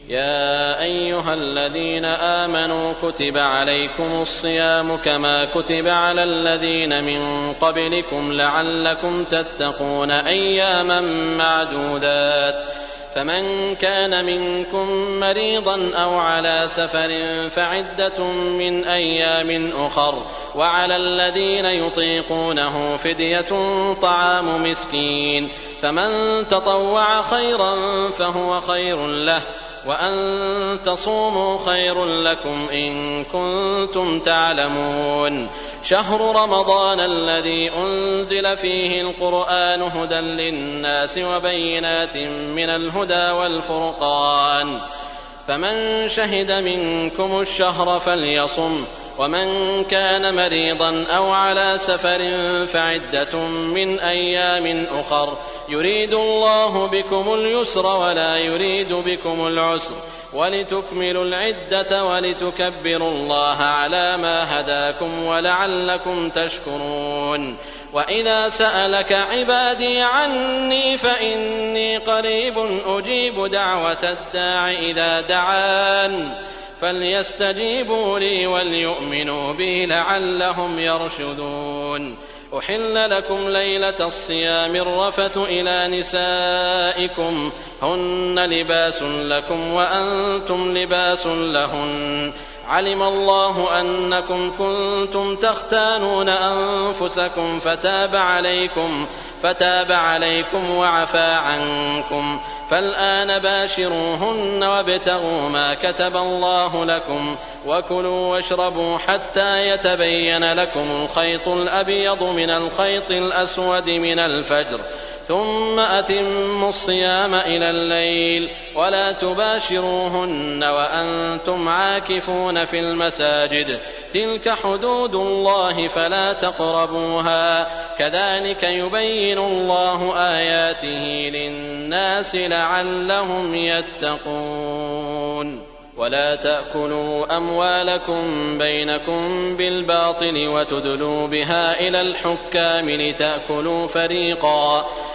يا أيها الذين آمنوا كتب عليكم الصيام كما كتب على الذين من قبلكم لعلكم تتقون أياما معدودات فمن كان منكم مريضا أو على سفر فعدة من أيام أخر وعلى الذين يطيقونه فدية طعام مسكين فمن تطوع خيرا فهو خير له وأن تصوموا خير لكم إن كنتم تعلمون شهر رمضان الذي أنزل فيه القرآن هدى للناس وبينات من الهدى والفرقان فمن شهد منكم الشهر فليصم ومن كان مريضا أو على سفر فعدة من أيام أخر يريد الله بكم اليسر ولا يريد بكم العسر ولتكملوا العدة ولتكبروا الله على ما هداكم ولعلكم تشكرون وإذا سألك عبادي عني فإني قريب أجيب دعوة الداع إذا دعان فليستجيبوا لي وليؤمنوا بي لعلهم يرشدون. أحل لكم ليلة الصيام الرفث إلى نسائكم هن لباس لكم وأنتم لباس لهن علم الله أنكم كنتم تختانون أنفسكم فتاب عليكم وعفى عنكم فالآن باشروهن وابتغوا ما كتب الله لكم وكلوا واشربوا حتى يتبين لكم الخيط الأبيض من الخيط الأسود من الفجر ثم أتموا الصيام إلى الليل ولا تباشروهن وأنتم عاكفون في المساجد تلك حدود الله فلا تقربوها كذلك يبين الله آياته للناس لعلهم يتقون. ولا تأكلوا أموالكم بينكم بالباطل وتدلوا بها إلى الحكام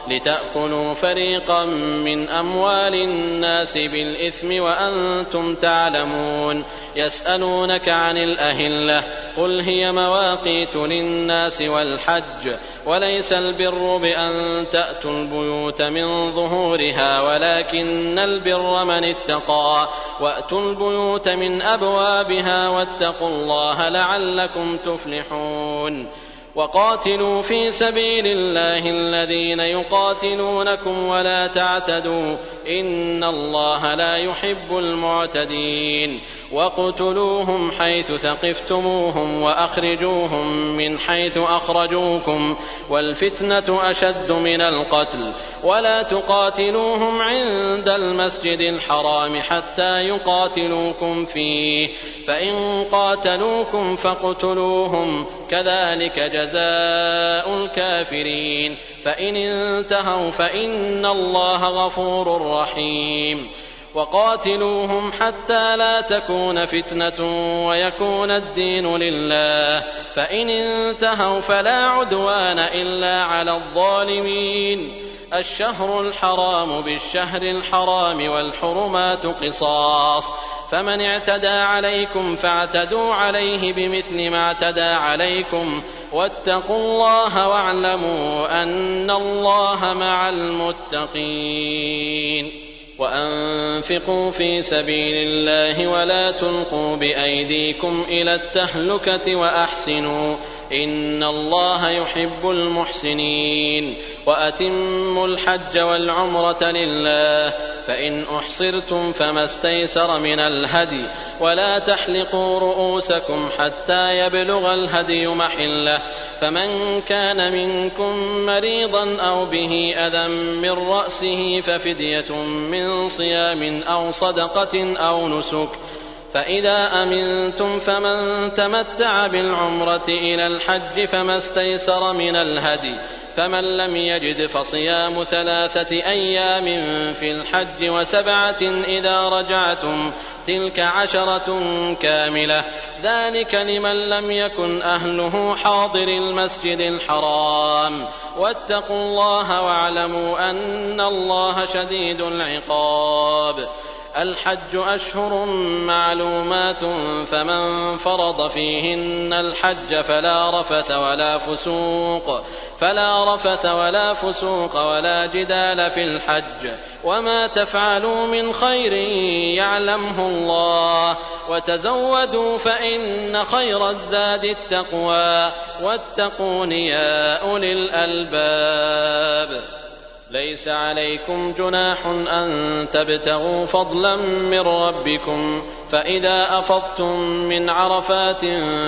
لتأكلوا فريقا من أموال الناس بالإثم وأنتم تعلمون. يسألونك عن الأهلة قل هي مواقيت للناس والحج وليس البر بأن تأتوا البيوت من ظهورها ولكن البر من اتقى وأتوا البيوت من أبوابها واتقوا الله لعلكم تفلحون. وقاتلوا في سبيل الله الذين يقاتلونكم ولا تعتدوا إن الله لا يحب المعتدين. وقتلوهم حيث ثقفتموهم وأخرجوهم من حيث أخرجوكم والفتنة أشد من القتل ولا تقاتلوهم عند المسجد الحرام حتى يقاتلوكم فيه فإن قاتلوكم فاقتلوهم كذلك جزاء الكافرين فإن انتهوا فإن الله غفور رحيم. وقاتلوهم حتى لا تكون فتنة ويكون الدين لله فإن انتهوا فلا عدوان إلا على الظالمين. الشهر الحرام بالشهر الحرام والحرمات قصاص فمن اعتدى عليكم فاعتدوا عليه بمثل ما اعتدى عليكم واتقوا الله واعلموا أن الله مع المتقين. وأنفقوا في سبيل الله ولا تلقوا بأيديكم إلى التهلكة وأحسنوا إن الله يحب المحسنين. وأتموا الحج والعمرة لله فإن أحصرتم فما استيسر من الهدي ولا تحلقوا رؤوسكم حتى يبلغ الهدي محله فمن كان منكم مريضا أو به أذى من رأسه ففدية من صيام أو صدقة أو نسك فإذا أمنتم فمن تمتع بالعمرة إلى الحج فما استيسر من الهدي فمن لم يجد فصيام 3 أيام في الحج و7 إذا رجعتم تلك 10 كاملة ذلك لمن لم يكن أهله حاضر المسجد الحرام واتقوا الله واعلموا أن الله شديد العقاب. الحج أشهر معلومات فمن فرض فيهن الحج فلا رفث ولا فسوق ولا جدال في الحج وما تفعلوا من خير يعلمه الله وتزودوا فإن خير الزاد التقوى واتقون يا أولي الألباب. ليس عليكم جناح أن تبتغوا فضلا من ربكم فإذا أفضتم من عرفات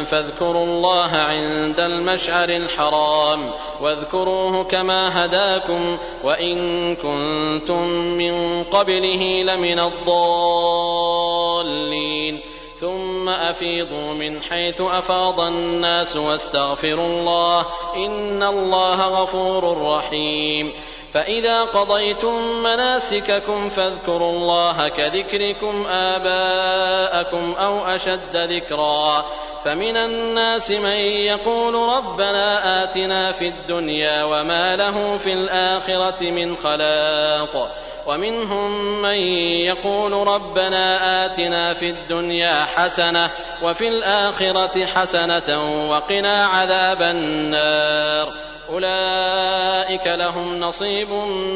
فاذكروا الله عند المشعر الحرام واذكروه كما هداكم وإن كنتم من قبله لمن الضالين ثم أفيضوا من حيث أفاض الناس واستغفروا الله إن الله غفور رحيم. فإذا قضيتم مناسككم فاذكروا الله كذكركم آباءكم أو أشد ذكرا فمن الناس من يقول ربنا آتنا في الدنيا وما له في الآخرة من خلاق ومنهم من يقول ربنا آتنا في الدنيا حسنة وفي الآخرة حسنة وقنا عذاب النار أولئك لهم نصيب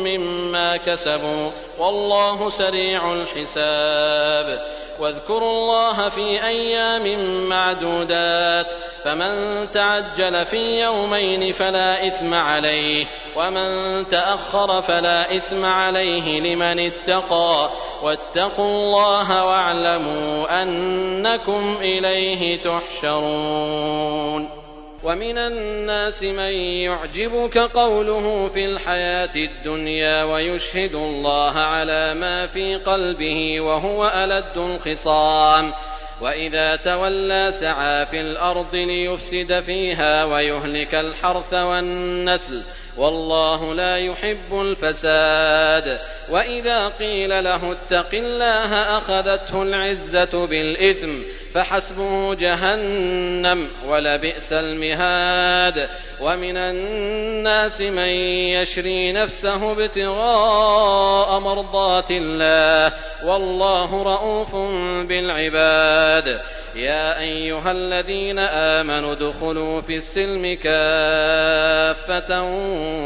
مما كسبوا والله سريع الحساب واذكروا الله في أيام معدودات فمن تعجل في يومين فلا إثم عليه ومن تأخر فلا إثم عليه لمن اتقى واتقوا الله واعلموا أنكم إليه تحشرون. ومن الناس من يعجبك قوله في الحياة الدنيا ويشهد الله على ما في قلبه وهو ألد الخصام وإذا تولى سعى في الأرض ليفسد فيها ويهلك الحرث والنسل والله لا يحب الفساد وإذا قيل له اتق الله أخذته العزة بالإثم فحسبه جهنم ولبئس المهاد. ومن الناس من يشري نفسه ابتغاء مرضات الله والله رءوف بالعباد. يا أيها الذين آمنوا ادخلوا في السلم كافة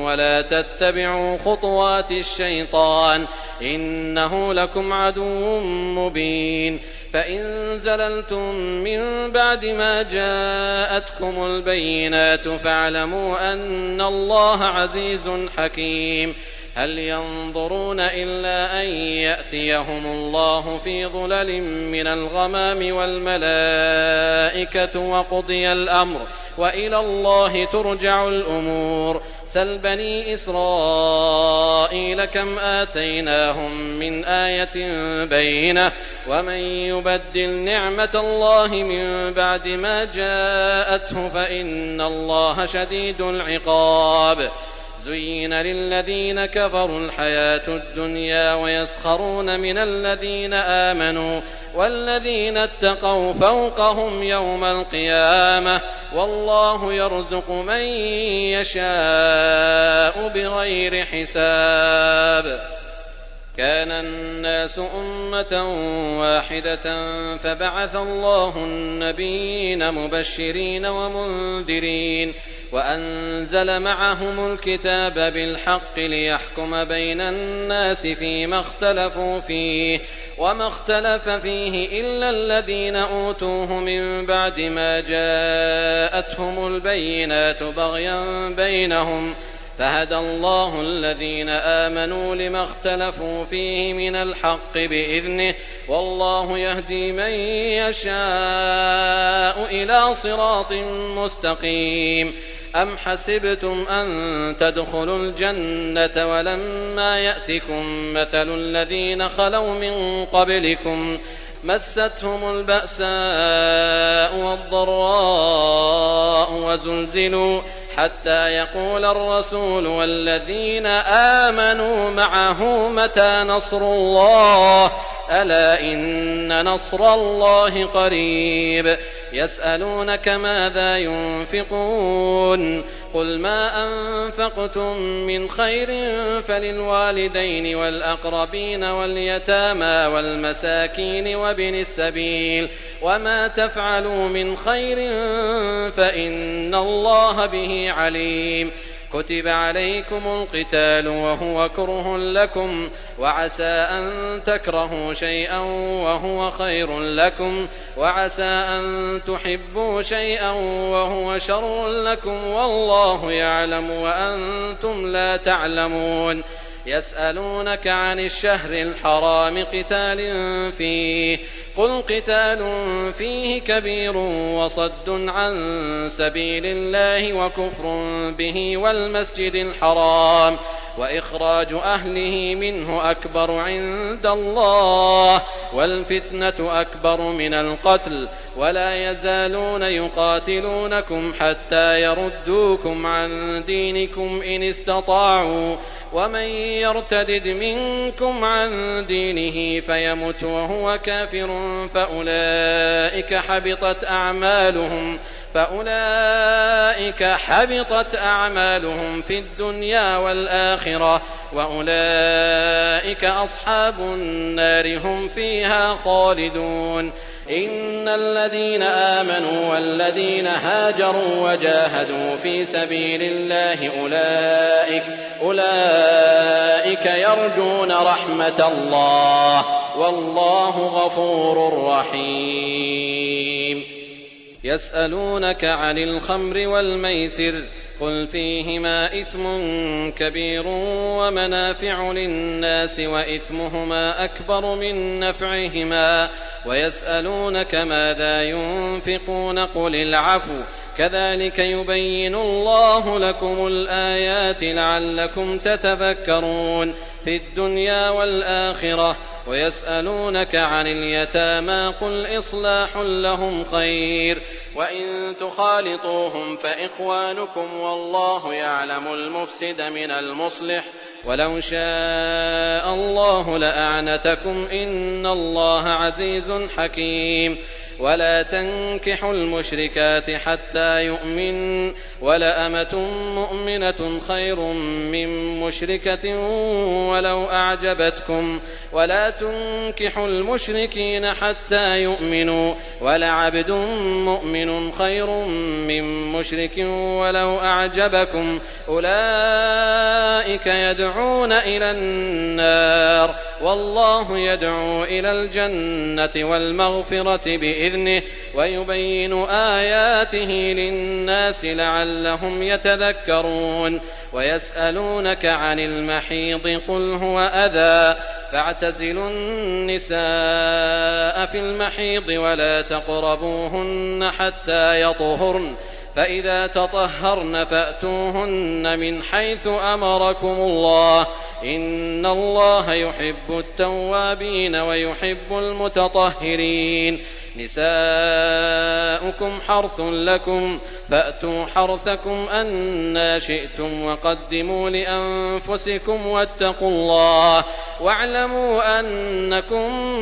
ولا تتبعوا خطوات الشيطان إنه لكم عدو مبين. فإن زللتم من بعد ما جاءتكم البينات فاعلموا أن الله عزيز حكيم. هل ينظرون إلا أن يأتيهم الله في ظلل من الغمام والملائكة وقضي الأمر وإلى الله ترجع الأمور. سل بني إسرائيل كم آتيناهم من آية بينة ومن يبدل نعمة الله من بعد ما جاءته فإن الله شديد العقاب. زين للذين كفروا الحياة الدنيا ويسخرون من الذين آمنوا والذين اتقوا فوقهم يوم القيامة والله يرزق من يشاء بغير حساب. كان الناس أمة واحدة فبعث الله النبيين مبشرين ومنذرين وأنزل معهم الكتاب بالحق ليحكم بين الناس فيما اختلفوا فيه وما اختلف فيه إلا الذين أوتوه من بعد ما جاءتهم البينات بغيا بينهم فهدى الله الذين آمنوا لما اختلفوا فيه من الحق بإذنه والله يهدي من يشاء إلى صراط مستقيم. أم حسبتم أن تدخلوا الجنة ولما يأتكم مثل الذين خلوا من قبلكم مستهم البأساء والضراء وزلزلوا حتى يقول الرسول والذين آمنوا معه متى نصر الله ألا إن نصر الله قريب. يسألونك ماذا ينفقون قل ما أنفقتم من خير فللوالدين والأقربين واليتامى والمساكين وابن السبيل وما تفعلوا من خير فإن الله به عليم. كتب عليكم القتال وهو كره لكم وعسى أن تكرهوا شيئا وهو خير لكم وعسى أن تحبوا شيئا وهو شر لكم والله يعلم وأنتم لا تعلمون. يسألونك عن الشهر الحرام قتال فيه قل قتال فيه كبير وصد عن سبيل الله وكفر به والمسجد الحرام وإخراج أهله منه أكبر عند الله والفتنة أكبر من القتل ولا يزالون يقاتلونكم حتى يردوكم عن دينكم إن استطاعوا ومن يرتدد منكم عن دينه فيمت وهو كافر فأولئك حبطت أعمالهم في الدنيا والآخرة وأولئك أصحاب النار هم فيها خالدون. إن الذين آمنوا والذين هاجروا وجاهدوا في سبيل الله أولئك يرجون رحمة الله والله غفور رحيم. يسألونك عن الخمر والميسر قل فيهما إثم كبير ومنافع للناس وإثمهما أكبر من نفعهما ويسألونك ماذا ينفقون قل العفو كذلك يبين الله لكم الآيات لعلكم تتفكرون في الدنيا والآخرة. ويسألونك عن اليتامى قل إصلاح لهم خير وإن تخالطوهم فإخوانكم والله يعلم المفسد من المصلح ولو شاء الله لأعنتكم إن الله عزيز حكيم. ولا تنكحوا المشركات حتى يؤمن ولأمة مؤمنة خير من مشركة ولو أعجبتكم ولا تنكحوا المشركين حتى يؤمنوا ولعبد مؤمن خير من مشرك ولو أعجبكم أولئك يدعون إلى النار والله يدعو إلى الجنة والمغفرة بإذنه ويبين آياته للناس لعلهم يتذكرون. ويسألونك عن المحيض قل هو أذى فاعتزلوا النساء في المحيض ولا تقربوهن حتى يطهرن فإذا تطهرن فأتوهن من حيث أمركم الله إن الله يحب التوابين ويحب المتطهرين. نساؤكم حرث لكم فأتوا حرثكم أنى شئتم وقدموا لأنفسكم واتقوا الله واعلموا أنكم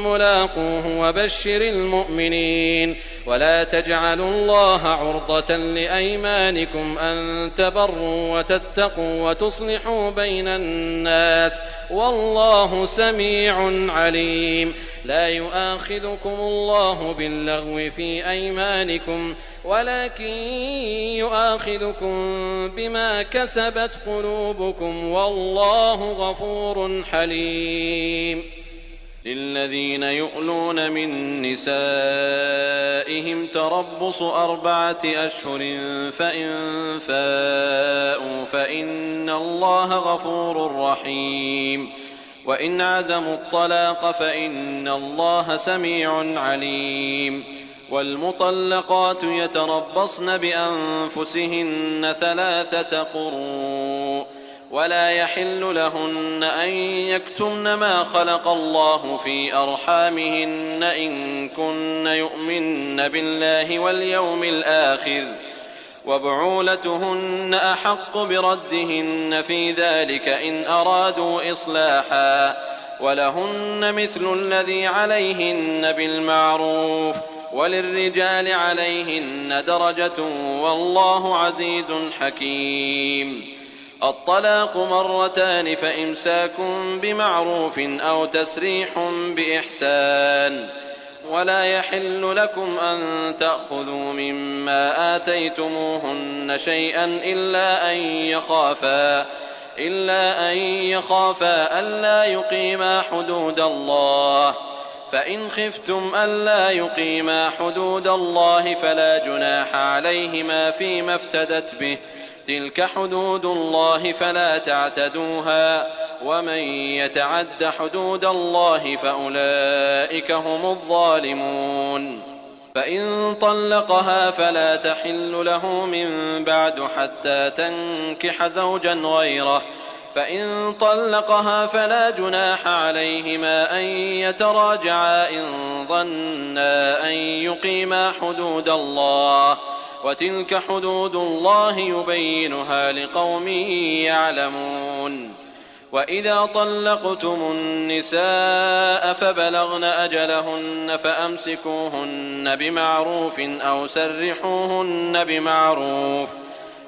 ملاقوه وبشر المؤمنين. ولا تجعلوا الله عرضة لأيمانكم أن تبروا وتتقوا وتصلحوا بين الناس والله سميع عليم. لا يؤاخذكم الله باللغو في أيمانكم ولكن يؤاخذكم بما كسبت قلوبكم والله غفور حليم. للذين يؤلون من نسائهم تربص 4 أشهر فإن فاءوا فإن الله غفور رحيم. وإن عزموا الطلاق فإن الله سميع عليم. والمطلقات يتربصن بأنفسهن 3 قروء ولا يحل لهن أن يكتمن ما خلق الله في أرحامهن إن كن يؤمن بالله واليوم الآخر وبعولتهن أحق بردهن في ذلك إن أرادوا إصلاحا ولهن مثل الذي عليهن بالمعروف وللرجال عليهن درجة والله عزيز حكيم. الطلاق 2 فإمساك بمعروف أو تسريح بإحسان. ولا يحل لكم أن تأخذوا مما آتيتموهن شيئا إلا أن يخافا ألا يقيما حدود الله فإن خفتم ألا يقيما حدود الله فلا جناح عليهما فيما افتدت به تلك حدود الله فلا تعتدوها ومن يتعد حدود الله فأولئك هم الظالمون. فإن طلقها فلا تحل له من بعد حتى تنكح زوجا غيره فإن طلقها فلا جناح عليهما أن يتراجعا إن ظنا أن يقيما حدود الله وتلك حدود الله يبينها لقوم يعلمون. وإذا طلقتم النساء فبلغن أجلهن فأمسكوهن بمعروف أو سرحوهن بمعروف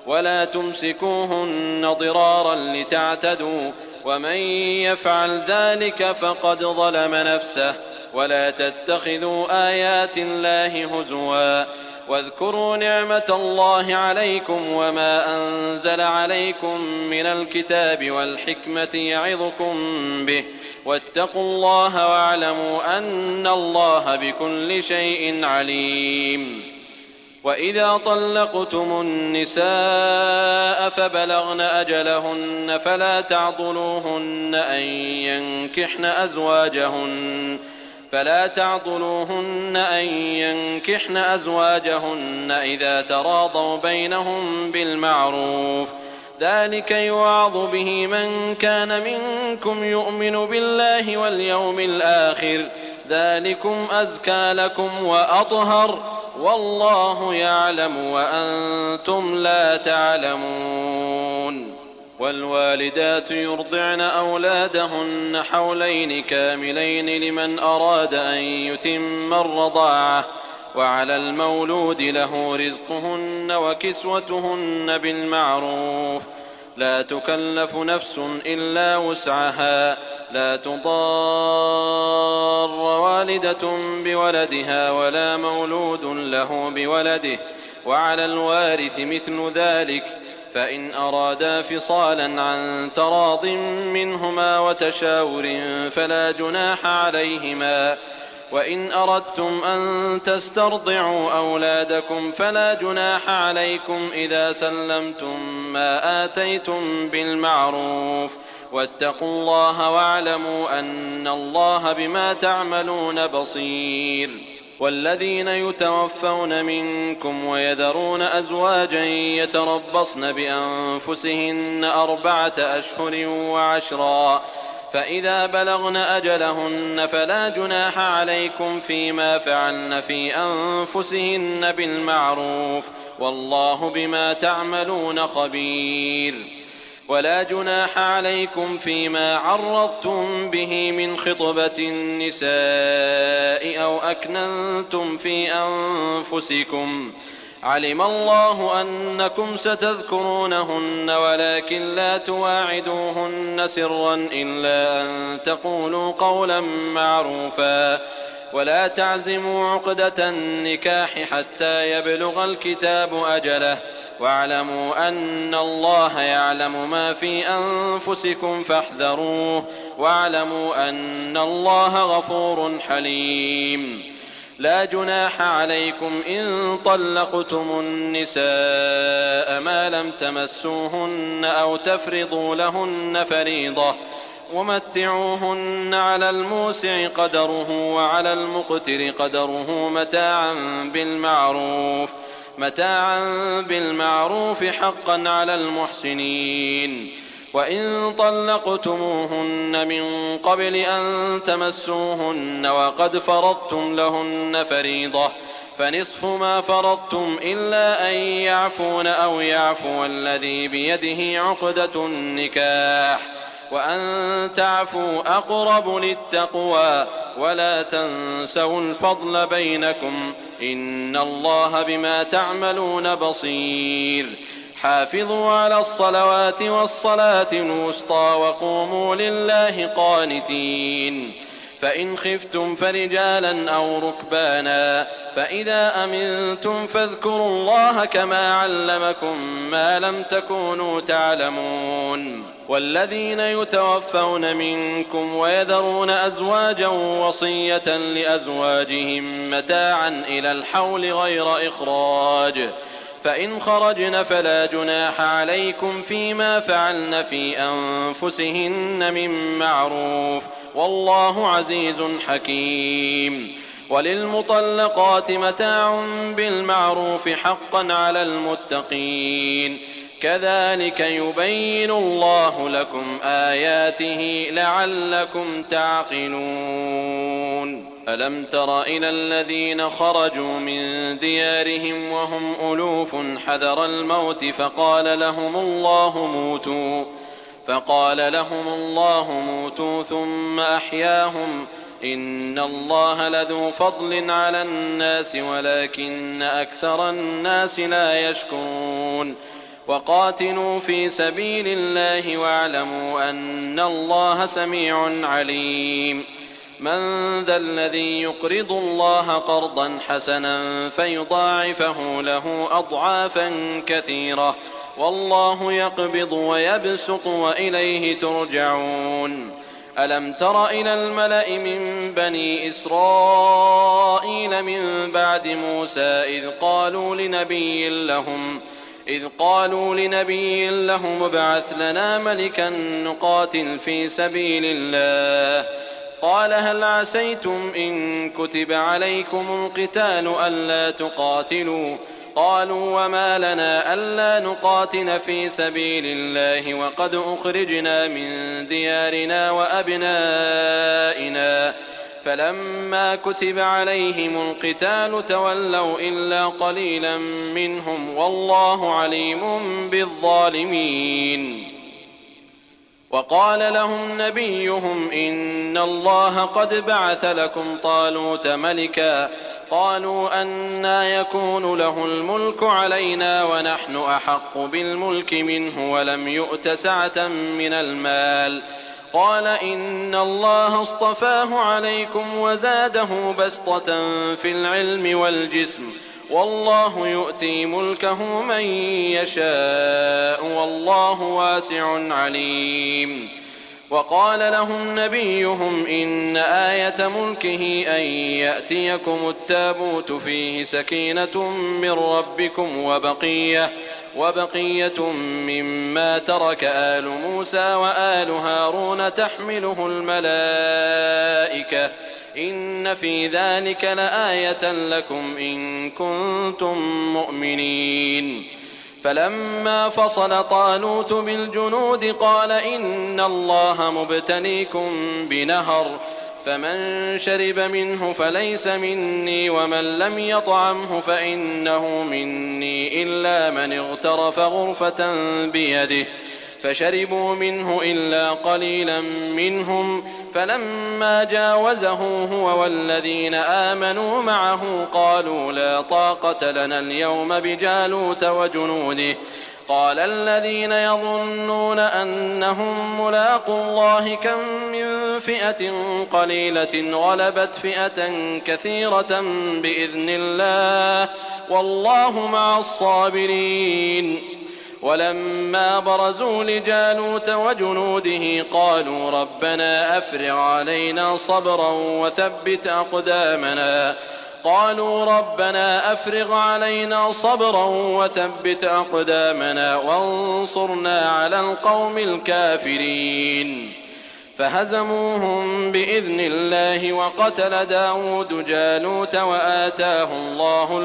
ولا تمسكوهن ضرارا لتعتدوا ومن يفعل ذلك فقد ظلم نفسه. ولا تتخذوا آيات الله هزوا واذكروا نعمة الله عليكم وما أنزل عليكم من الكتاب والحكمة يعظكم به واتقوا الله واعلموا أن الله بكل شيء عليم. وإذا طلقتم النساء فبلغن أجلهن فلا تعضلوهن أن ينكحن أزواجهن إذا تراضوا بينهم بالمعروف. ذلك يوعظ به من كان منكم يؤمن بالله واليوم الآخر. ذلكم أزكى لكم وأطهر والله يعلم وأنتم لا تعلمون. والوالدات يرضعن أولادهن حولين كاملين لمن أراد أن يتم الرضاعة وعلى المولود له رزقهن وكسوتهن بالمعروف. لا تكلف نفس إلا وسعها. لا تضار والدة بولدها ولا مولود له بولده وعلى الوارث مثل ذلك فإن أرادا فصالا عن تراض منهما وتشاور فلا جناح عليهما. وإن أردتم أن تسترضعوا أولادكم فلا جناح عليكم إذا سلمتم ما آتيتم بالمعروف. واتقوا الله واعلموا أن الله بما تعملون بصير. والذين يتوفون منكم ويذرون أزواجا يتربصن بأنفسهن 4 أشهر وعشرا فإذا بلغن أجلهن فلا جناح عليكم فيما فعلن في أنفسهن بالمعروف والله بما تعملون خبير. ولا جناح عليكم فيما عرضتم به من خطبة النساء أو أكننتم في أنفسكم. علم الله أنكم ستذكرونهن ولكن لا تواعدوهن سرا إلا أن تقولوا قولا معروفا. ولا تعزموا عقدة النكاح حتى يبلغ الكتاب أجله واعلموا أن الله يعلم ما في أنفسكم فاحذروه واعلموا أن الله غفور حليم. لا جناح عليكم إن طلقتم النساء ما لم تمسوهن أو تفرضوا لهن فريضة ومتعوهن على الموسع قدره وعلى المقتر قدره متاعا بالمعروف حقا على المحسنين. وإن طلقتموهن من قبل أن تمسوهن وقد فرضتم لهن فريضة فنصف ما فرضتم إلا أن يعفون أو يعفو الذي بيده عقدة النكاح وأن تعفوا أقرب للتقوى ولا تنسوا الفضل بينكم إن الله بما تعملون بصير. حافظوا على الصلوات والصلاة الوسطى وقوموا لله قانتين. فإن خفتم فرجالا أو ركبانا فإذا أمنتم فاذكروا الله كما علمكم ما لم تكونوا تعلمون. والذين يتوفون منكم ويذرون أزواجا وصية لأزواجهم متاعا إلى الحول غير إخراج فإن خرجن فلا جناح عليكم فيما فعلن في أنفسهن من معروف والله عزيز حكيم. وللمطلقات متاع بالمعروف حقا على المتقين. كذلك يبين الله لكم آياته لعلكم تعقلون. ألم تر إلى الذين خرجوا من ديارهم وهم ألوف حذر الموت فقال لهم الله موتوا ثم أحياهم إن الله لذو فضل على الناس ولكن أكثر الناس لا يشكرون. وقاتلوا في سبيل الله واعلموا أن الله سميع عليم. من ذا الذي يقرض الله قرضا حسنا فيضاعفه له أضعافا كثيرة والله يقبض ويبسط وإليه ترجعون. ألم تر إلى الملأ من بني إسرائيل من بعد موسى إذ قالوا لنبي لهم ابعث لنا ملكا نقاتل في سبيل الله قال هل عسيتم إن كتب عليكم القتال ألا تقاتلوا قالوا وما لنا ألا نقاتل في سبيل الله وقد أخرجنا من ديارنا وأبنائنا فلما كتب عليهم القتال تولوا إلا قليلا منهم والله عليم بالظالمين. وقال لهم نبيهم إن الله قد بعث لكم طالوت ملكا قالوا أنى يكون له الملك علينا ونحن أحق بالملك منه ولم يؤت سعة من المال قال إن الله اصطفاه عليكم وزاده بسطة في العلم والجسم والله يؤتي ملكه من يشاء والله واسع عليم. وقال لهم نبيهم إن آية ملكه أن يأتيكم التابوت فيه سكينة من ربكم وبقية مما ترك آل موسى وآل هارون تحمله الملائكة إن في ذلك لآية لكم إن كنتم مؤمنين. فلما فصل طالوت بالجنود قال إن الله مبتليكم بنهر فمن شرب منه فليس مني ومن لم يطعمه فإنه مني إلا من اغترف غرفة بيده فشربوا منه إلا قليلا منهم فلما جاوزه هو والذين آمنوا معه قالوا لا طاقة لنا اليوم بجالوت وجنوده قال الذين يظنون أنهم ملاقو الله كم من فئة قليلة غلبت فئة كثيرة بإذن الله والله مع الصابرين. ولما برزوا لجالوت وجنوده قالوا ربنا أفرغ علينا صبرا وثبت أقدامنا وانصرنا على القوم الكافرين. فهزموهم بإذن الله وقتل داود جالوت وآتاه الله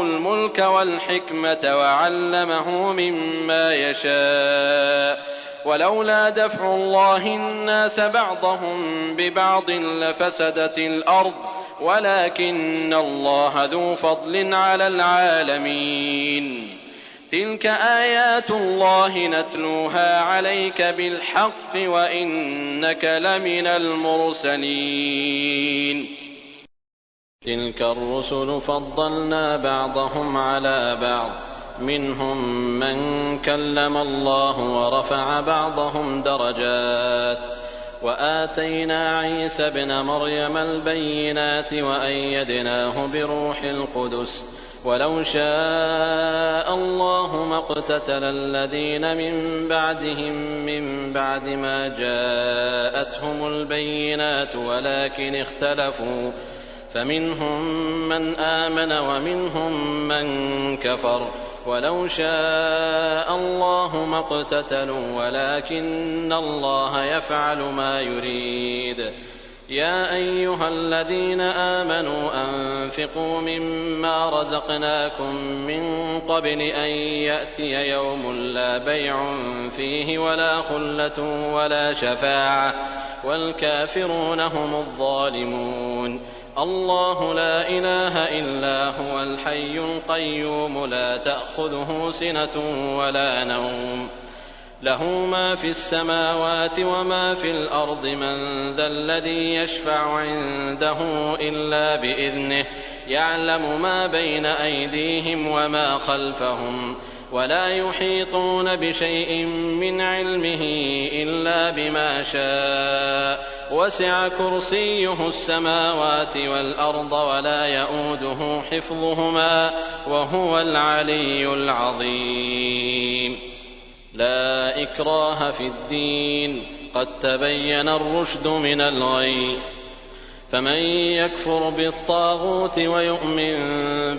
الملك والحكمة وعلمه مما يشاء ولولا دفع الله الناس بعضهم ببعض لفسدت الأرض ولكن الله ذو فضل على العالمين. تلك آيات الله نتلوها عليك بالحق وإنك لمن المرسلين. تلك الرسل فضلنا بعضهم على بعض منهم من كلم الله ورفع بعضهم درجات وآتينا عيسى ابن مريم البينات وأيدناه بروح القدس ولو شاء الله ما اقتتل الذين من بعدهم من بعد ما جاءتهم البينات ولكن اختلفوا فمنهم من آمن ومنهم من كفر ولو شاء الله ما اقتتلوا ولكن الله يفعل ما يريد. يا أيها الذين آمنوا أنفقوا مما رزقناكم من قبل أن يأتي يوم لا بيع فيه ولا خلة ولا شفاعة والكافرون هم الظالمون. الله لا إله إلا هو الحي القيوم لا تأخذه سنة ولا نوم له ما في السماوات وما في الأرض من ذا الذي يشفع عنده إلا بإذنه يعلم ما بين أيديهم وما خلفهم ولا يحيطون بشيء من علمه إلا بما شاء وسع كرسيه السماوات والأرض ولا يئوده حفظهما وهو العلي العظيم. لا إكراه في الدين قد تبين الرشد من الغي فمن يكفر بالطاغوت ويؤمن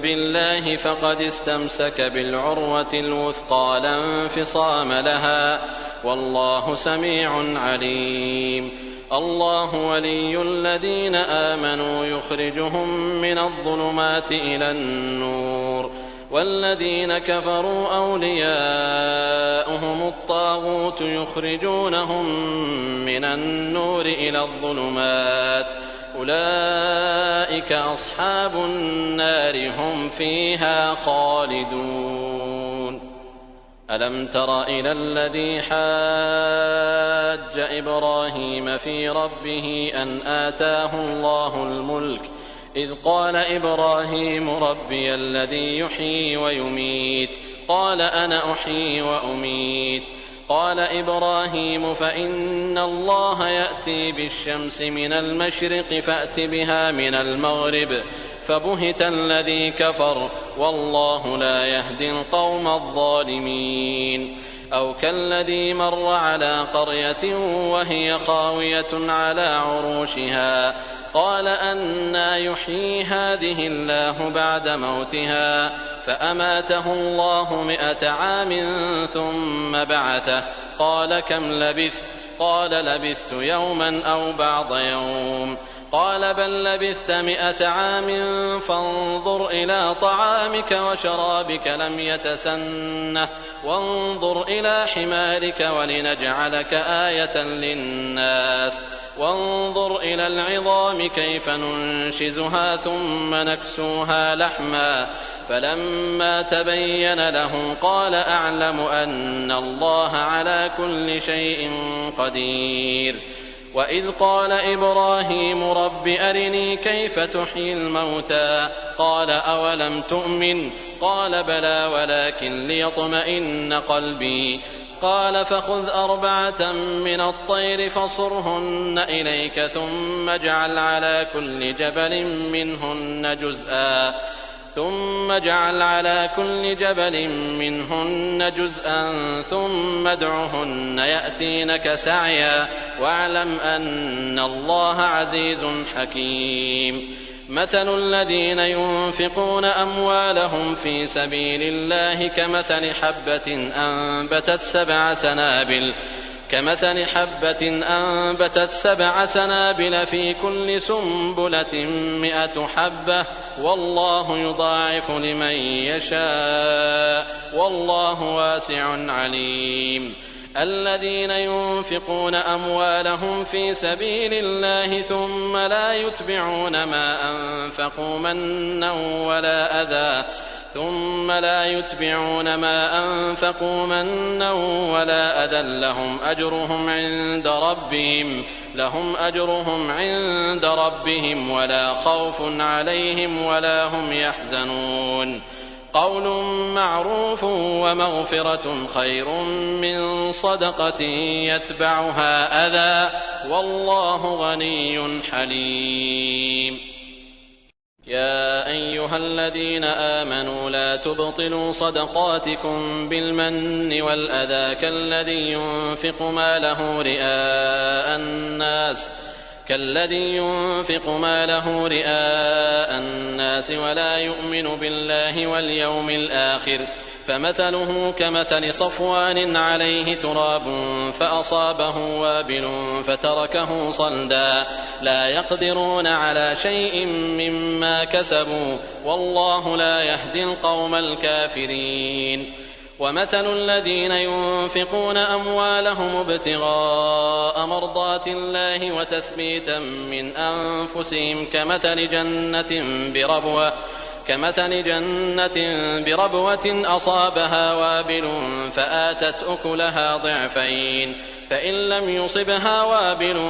بالله فقد استمسك بالعروة الوثقى لا انفصام لها والله سميع عليم. الله ولي الذين آمنوا يخرجهم من الظلمات إلى النور والذين كفروا أولياؤهم الطاغوت يخرجونهم من النور إلى الظلمات أولئك أصحاب النار هم فيها خالدون. ألم تر إلى الذي حاج إبراهيم في ربه أن آتاه الله الملك إذ قال إبراهيم ربي الذي يحيي ويميت قال أنا أحيي وأميت قال إبراهيم فإن الله يأتي بالشمس من المشرق فأت بها من المغرب فبهت الذي كفر والله لا يهدي القوم الظالمين. أو كالذي مر على قرية وهي خاوية على عروشها قال أنى يحيي هذه الله بعد موتها فأماته الله 100 عام ثم بعثه قال كم لبثت قال لبثت يوما أو بعض يوم قال بل لبثت 100 عام فانظر إلى طعامك وشرابك لم يتسنه وانظر إلى حمارك ولنجعلك آية للناس وانظر إلى العظام كيف ننشزها ثم نكسوها لحما فلما تبين له قال أعلم أن الله على كل شيء قدير. وإذ قال إبراهيم رب أرني كيف تحيي الموتى قال أولم تؤمن قال بلى ولكن ليطمئن قلبي قال فخذ 4 من الطير فصرهن إليك ثم اجعل على كل جبل منهن جزءا ثم ادعهن يأتينك سعيا واعلم أن الله عزيز حكيم. مثل الذين ينفقون أموالهم في سبيل الله كمثل حبة أنبتت 7 سنابل في كل سنبلة 100 حبة والله يضاعف لمن يشاء والله واسع عليم. الذين ينفقون أموالهم في سبيل الله ثم لا يتبعون ما أنفقوا منا ولا أذى لهم أجرهم عند ربهم ولا خوف عليهم ولا هم يحزنون. قول معروف ومغفرة خير من صدقة يتبعها أذى والله غني حليم. يا أيها الذين آمنوا لا تبطلوا صدقاتكم بالمن والأذى كالذي ينفق ماله رئاء الناس ولا يؤمن بالله واليوم الآخر فمثله كمثل صفوان عليه تراب فأصابه وابل فتركه صلدا لا يقدرون على شيء مما كسبوا والله لا يهدي القوم الكافرين. ومثل الذين ينفقون أموالهم ابتغاء مرضات الله وتثبيتا من أنفسهم كمثل جنة بربوة أصابها وابل فآتت أكلها ضعفين فإن لم يصبها وابل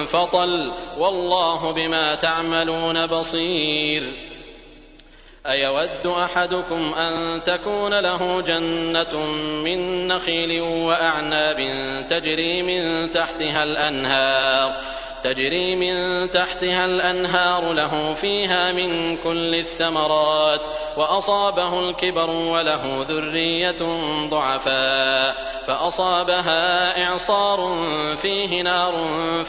فطل والله بما تعملون بصير. أيود أحدكم أن تكون له جنة من نخيل وأعناب تجري من تحتها الأنهار له فيها من كل الثمرات وأصابه الكبر وله ذرية ضعفاء فأصابها إعصار فيه نار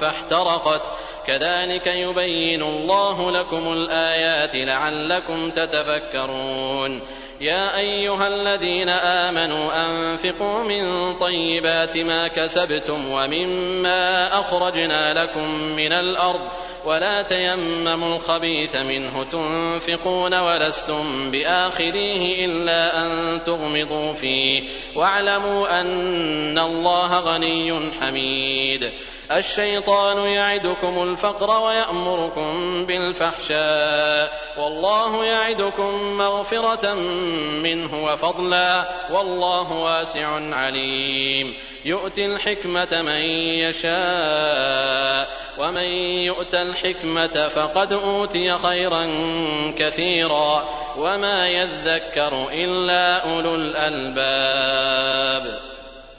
فاحترقت كذلك يبين الله لكم الآيات لعلكم تتفكرون يا أيها الذين آمنوا أنفقوا من طيبات ما كسبتم ومما أخرجنا لكم من الأرض ولا تيمموا الخبيث منه تنفقون ولستم بآخذيه إلا أن تغمضوا فيه واعلموا أن الله غني حميد الشيطان يعدكم الفقر ويأمركم بالفحشاء والله يعدكم مغفرة منه وفضلا والله واسع عليم يؤتي الحكمة من يشاء ومن يؤت الحكمة فقد أوتي خيرا كثيرا وما يذكر إلا أولو الألباب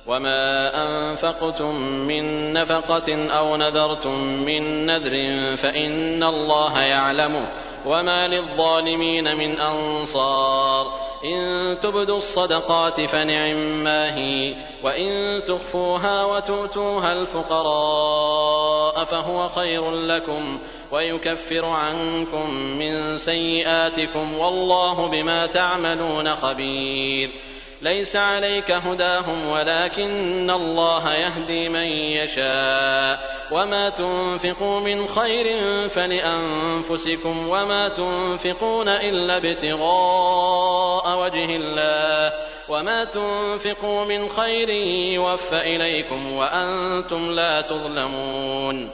وما أنفقتم من نفقة أو نذرتم من نذر فإن الله يعلمه وما للظالمين من أنصار إن تبدوا الصدقات فنعما هي وإن تخفوها وتؤتوها الفقراء فهو خير لكم ويكفر عنكم من سيئاتكم والله بما تعملون خبير ليس عليك هداهم ولكن الله يهدي من يشاء وما تنفقوا من خير فلأنفسكم وما تنفقون إلا ابتغاء وجه الله وما تنفقوا من خير يوفى إليكم وأنتم لا تظلمون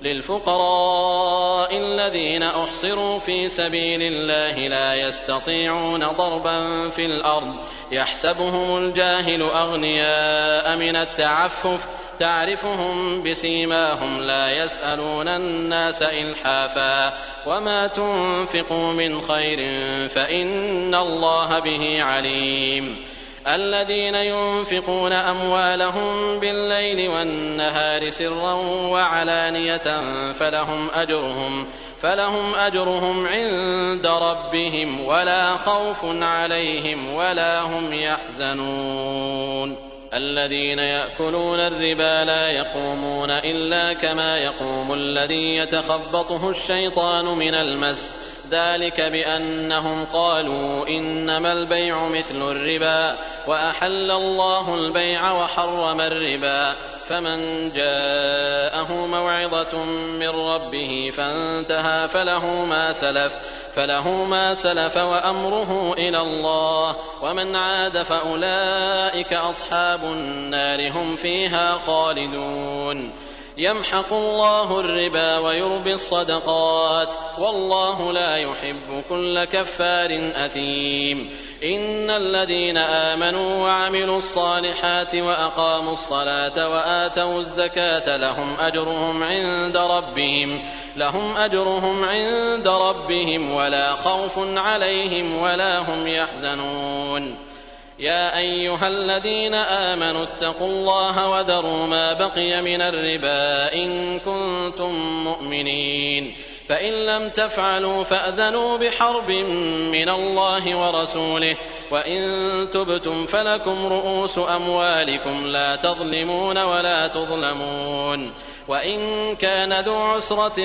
للفقراء الذين أحصروا في سبيل الله لا يستطيعون ضربا في الأرض يحسبهم الجاهل أغنياء من التعفف تعرفهم بسيماهم لا يسألون الناس إلحافا وما تنفقوا من خير فإن الله به عليم الذين ينفقون أموالهم بالليل والنهار سرا وعلانية فلهم أجرهم عند ربهم ولا خوف عليهم ولا هم يحزنون الذين يأكلون الربا لا يقومون إلا كما يقوم الذي يتخبطه الشيطان من المس ذلك بأنهم قالوا إنما البيع مثل الربا وأحل الله البيع وحرم الربا فمن جاءه موعظة من ربه فانتهى فله ما سلف وأمره إلى الله ومن عاد فأولئك أصحاب النار هم فيها خالدون يمحق الله الربا ويربي الصدقات والله لا يحب كل كفار أثيم إن الذين آمنوا وعملوا الصالحات وأقاموا الصلاة وآتوا الزكاة لهم أجرهم عند ربهم ولا خوف عليهم ولا هم يحزنون يا أيها الذين آمنوا اتقوا الله وذروا ما بقي من الربا إن كنتم مؤمنين فإن لم تفعلوا فأذنوا بحرب من الله ورسوله وإن تبتم فلكم رؤوس أموالكم لا تظلمون ولا تظلمون وإن كان ذو عسرة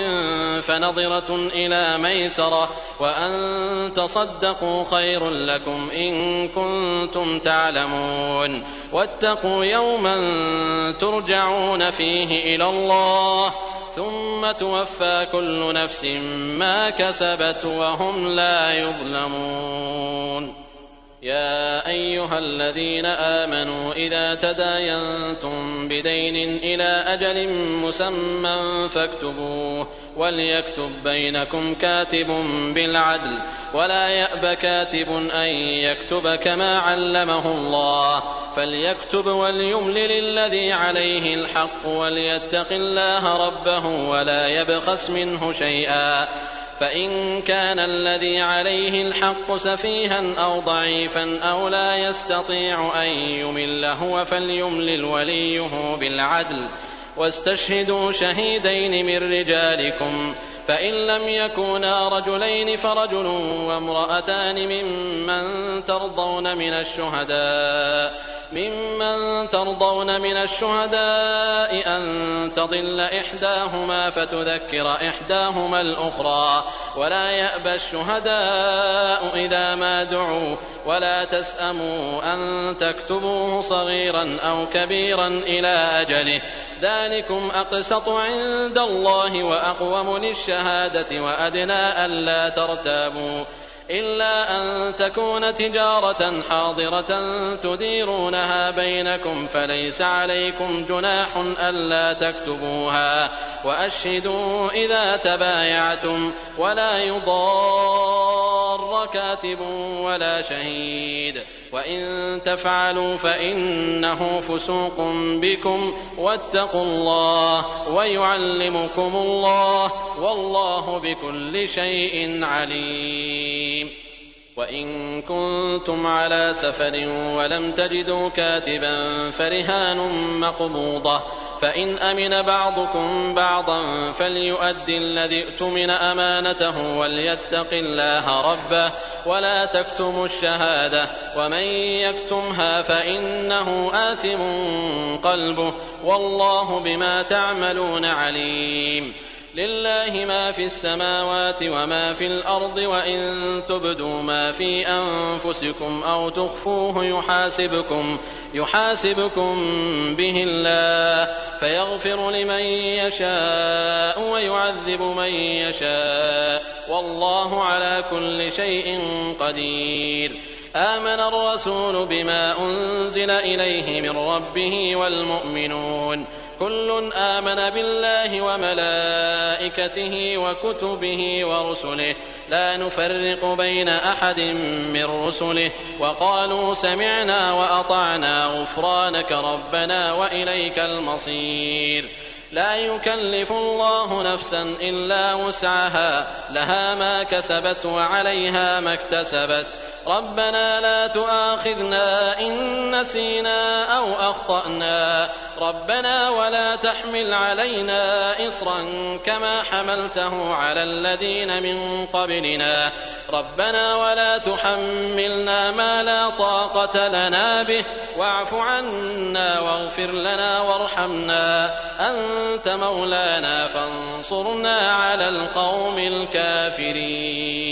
فنظرة إلى ميسرة وأن تصدقوا خير لكم إن كنتم تعلمون واتقوا يوما ترجعون فيه إلى الله ثم توفى كل نفس ما كسبت وهم لا يظلمون يا أيها الذين آمنوا إذا تداينتم بدين إلى أجل مسمى فاكتبوه وليكتب بينكم كاتب بالعدل ولا يأب كاتب أن يكتب كما علمه الله فليكتب وليملل الذي عليه الحق وليتق الله ربه ولا يبخس منه شيئا فإن كان الذي عليه الحق سفيها أو ضعيفا أو لا يستطيع أن يمل هو فليملل وليه بالعدل واستشهدوا شهيدين من رجالكم فإن لم يكونا رجلين فرجل وامرأتان ممن ترضون من الشهداء أن تضل إحداهما فتذكر إحداهما الأخرى ولا يأبى الشهداء إذا ما دعوا ولا تسأموا أن تكتبوه صغيرا أو كبيرا إلى أجله ذلكم أقسط عند الله وأقوم للشهادة وأدنى ألا ترتابوا إلا أن تكون تجارة حاضرة تديرونها بينكم فليس عليكم جناح ألا تكتبوها وأشهدوا إذا تبايعتم ولا يضار كاتب ولا شهيد وإن تفعلوا فإنه فسوق بكم واتقوا الله ويعلمكم الله والله بكل شيء عليم. وإن كنتم على سفر ولم تجدوا كاتبا فرهان مقبوضة فإن أمن بعضكم بعضا فليؤد الذي اؤتمن أمانته وليتق الله ربه ولا تكتموا الشهادة ومن يكتمها فإنه آثم قلبه والله بما تعملون عليم. لله ما في السماوات وما في الأرض وإن تبدوا ما في أنفسكم أو تخفوه يحاسبكم به الله فيغفر لمن يشاء ويعذب من يشاء والله على كل شيء قدير. آمن الرسول بما أنزل إليه من ربه والمؤمنون كل آمن بالله وملائكته وكتبه ورسله لا نفرق بين أحد من رسله وقالوا سمعنا وأطعنا غفرانك ربنا وإليك المصير. لا يكلف الله نفسا إلا وسعها لها ما كسبت وعليها ما اكتسبت ربنا لا تؤاخذنا إن نسينا أو أخطأنا ربنا ولا تحمل علينا إصرا كما حملته على الذين من قبلنا ربنا ولا تحملنا ما لا طاقة لنا به واعف عنا واغفر لنا وارحمنا أنت مولانا فانصرنا على القوم الكافرين.